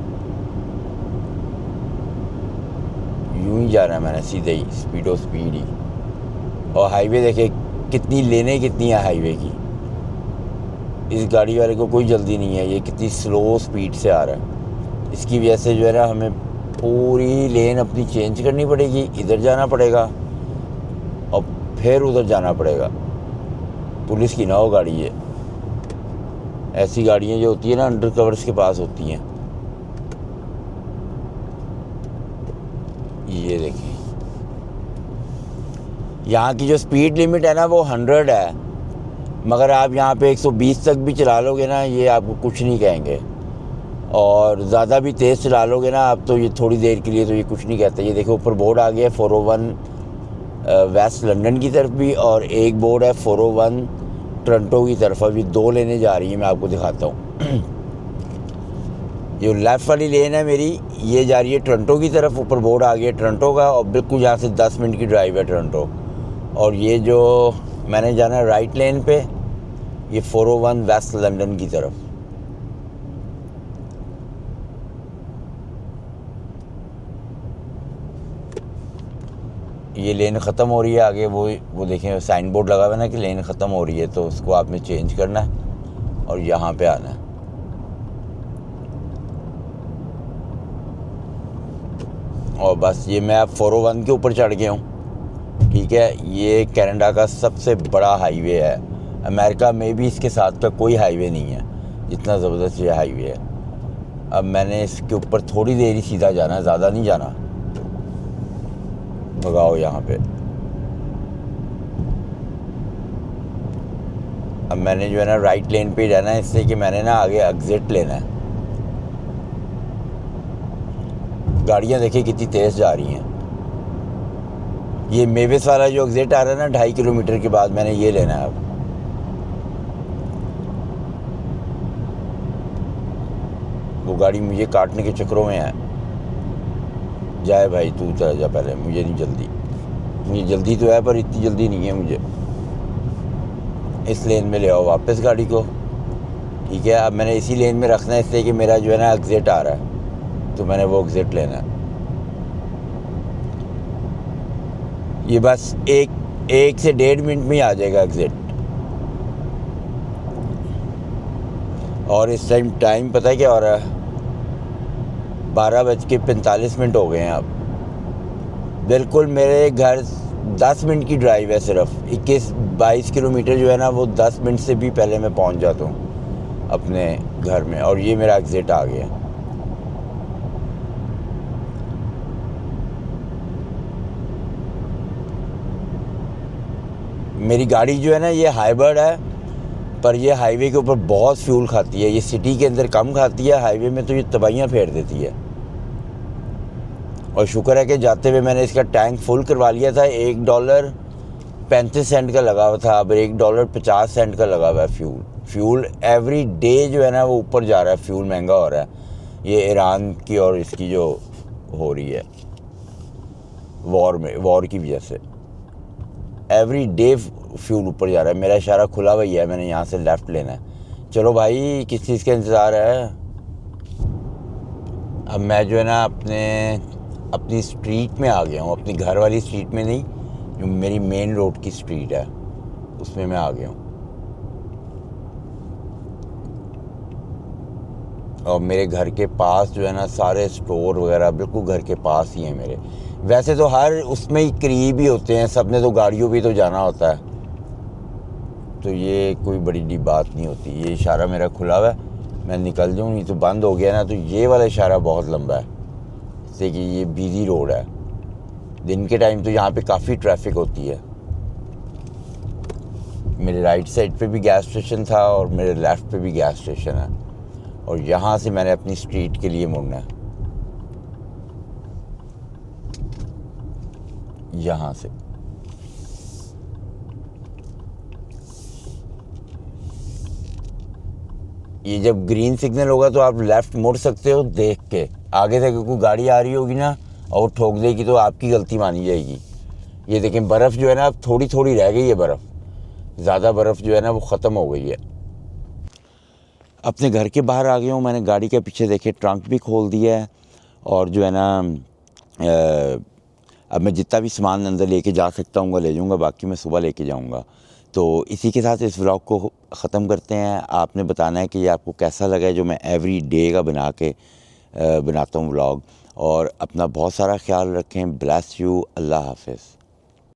यूं ही जाना है मैंने सीधे ही, स्पीड ही। और हाईवे देखे कितनी लेने कितनी है हाईवे की। इस गाड़ी वाले को कोई जल्दी नहीं है, ये कितनी स्लो स्पीड से आ रहा है। इसकी वजह से जो है ना हमें पूरी लेन अपनी चेंज करनी पड़ेगी। इधर जाना पड़ेगा और फिर उधर जाना पड़ेगा। पुलिस की ना हो गाड़ी है, ऐसी गाड़ियाँ जो होती है ना अंडर कवर्स के पास होती हैं। ये देखिए यहाँ की जो स्पीड लिमिट है ना वो 100 है, मगर आप यहाँ पे 120 तक भी चला लोगे ना ये आपको कुछ नहीं कहेंगे। और ज़्यादा भी तेज़ चला लोगे ना आप तो ये थोड़ी देर के लिए तो ये कुछ नहीं कहते। ये देखो ऊपर बोर्ड आ गया है 401 वेस्ट लंदन की तरफ भी, और एक बोर्ड है 401 टोरंटो की तरफ। अभी 2 लेने जा रही है, मैं आपको दिखाता हूँ। जो लेफ़्ट वाली लेन है मेरी ये जा रही है टोरंटो की तरफ। ऊपर बोर्ड आ गया टोरंटो का और बिल्कुल यहाँ से 10 मिनट की ड्राइव है टोरंटो। और ये जो मैंने जाना है राइट लेन पे, ये 401 वेस्ट लंदन की तरफ। ये लेन ख़त्म हो रही है आगे, वो देखें साइन बोर्ड लगा हुआ है ना कि लेन ख़त्म हो रही है, तो उसको आपने चेंज करना है और यहाँ पे आना है। और बस ये मैं अब 401 के ऊपर चढ़ गया हूँ। ठीक है, ये कनाडा का सबसे बड़ा हाईवे है। अमेरिका में भी इसके साथ का कोई हाईवे नहीं है जितना ज़बरदस्त ये हाईवे है। अब मैंने इसके ऊपर थोड़ी देर ही सीधा जाना है, ज़्यादा नहीं जाना। भगाओ यहाँ पे। अब मैंने जो है ना राइट लेन पे जाना है, इसलिए कि मैंने ना आगे एग्ज़िट लेना है। गाड़ियाँ देखिए कितनी तेज़ जा रही हैं। ये मेविस वाला जो एग्ज़िट आ रहा है ना 2.5 किलोमीटर के बाद, मैंने ये लेना है अब। वो गाड़ी मुझे काटने के चक्करों में है। जाए भाई, तू चला जा पहले, मुझे नहीं जल्दी। मुझे जल्दी तो है पर इतनी जल्दी नहीं है मुझे। इस लेन में ले आओ वापस गाड़ी को। ठीक है, अब मैंने इसी लेन में रखना है इसलिए कि मेरा जो है ना एग्ज़िट आ रहा है, तो मैंने वो एग्ज़िट लेना है। ये बस एक से 1.5 मिनट में ही आ जाएगा एग्ज़िट। और इस टाइम पता है क्या हो रहा है? 12:45 हो गए हैं अब। बिल्कुल मेरे घर 10 मिनट की ड्राइव है, सिर्फ 21-22 किलोमीटर जो है ना, वो 10 मिनट से भी पहले मैं पहुंच जाता हूं अपने घर में। और ये मेरा एग्ज़िट आ गया। मेरी गाड़ी जो है ना ये हाइब्रिड है, पर ये हाईवे के ऊपर बहुत फ्यूल खाती है। ये सिटी के अंदर कम खाती है, हाईवे में तो ये तबाहियाँ फेर देती है। और शुक्र है कि जाते हुए मैंने इसका टैंक फुल करवा लिया था। $1.35 का लगा हुआ था, अब $1.50 का लगा हुआ है फ्यूल एवरी डे जो है ना वो ऊपर जा रहा है। फ्यूल महंगा हो रहा है, ये ईरान की और इसकी जो हो रही है वॉर की वजह से एवरी डे फ्यूल ऊपर जा रहा है। मेरा इशारा खुला हुआ है, मैंने यहाँ से लेफ़्ट लेना है। चलो भाई, किस चीज़ का इंतज़ार है? अब मैं जो है ना अपनी स्ट्रीट में आ गया हूँ, अपनी घर वाली स्ट्रीट में नहीं, जो मेरी मेन रोड की स्ट्रीट है उसमें मैं आ गया हूँ। और मेरे घर के पास जो है ना सारे स्टोर वगैरह बिल्कुल घर के पास ही हैं मेरे। वैसे तो हर उसमें ही करीब ही होते हैं, सब ने तो गाड़ियों पे तो जाना होता है, तो ये कोई बड़ी बात नहीं होती। ये इशारा मेरा खुला हुआ है, मैं निकल जाऊँ, नहीं तो बंद हो गया ना। तो ये वाला इशारा बहुत लंबा है, इससे कि ये बिजी रोड है। दिन के टाइम तो यहाँ पे काफ़ी ट्रैफिक होती है। मेरे राइट साइड पे भी गैस स्टेशन था और मेरे लेफ़्ट पे भी गैस स्टेशन है। और यहाँ से मैंने अपनी स्ट्रीट के लिए मुड़ना है, यहाँ से। ये जब ग्रीन सिग्नल होगा तो आप लेफ़्ट मुड़ सकते हो देख के। आगे से कोई गाड़ी आ रही होगी ना और ठोक देगी तो आपकी गलती मानी जाएगी। ये देखें, बर्फ़ जो है ना अब थोड़ी थोड़ी रह गई है बर्फ़, ज़्यादा बर्फ़ जो है ना वो ख़त्म हो गई है। अपने घर के बाहर आ गया हूँ। मैंने गाड़ी के पीछे देखे ट्रंक भी खोल दिया है। और जो है ना अब मैं जितना भी सामान अंदर लेके जा सकता हूँ ले जाऊँगा, बाकी मैं सुबह लेके जाऊँगा। तो इसी के साथ इस व्लॉग को ख़त्म करते हैं। आपने बताना है कि ये आपको कैसा लगा है जो मैं एवरी डे का बनाता हूँ व्लॉग। और अपना बहुत सारा ख्याल रखें। Bless you. अल्लाह हाफ़िज़।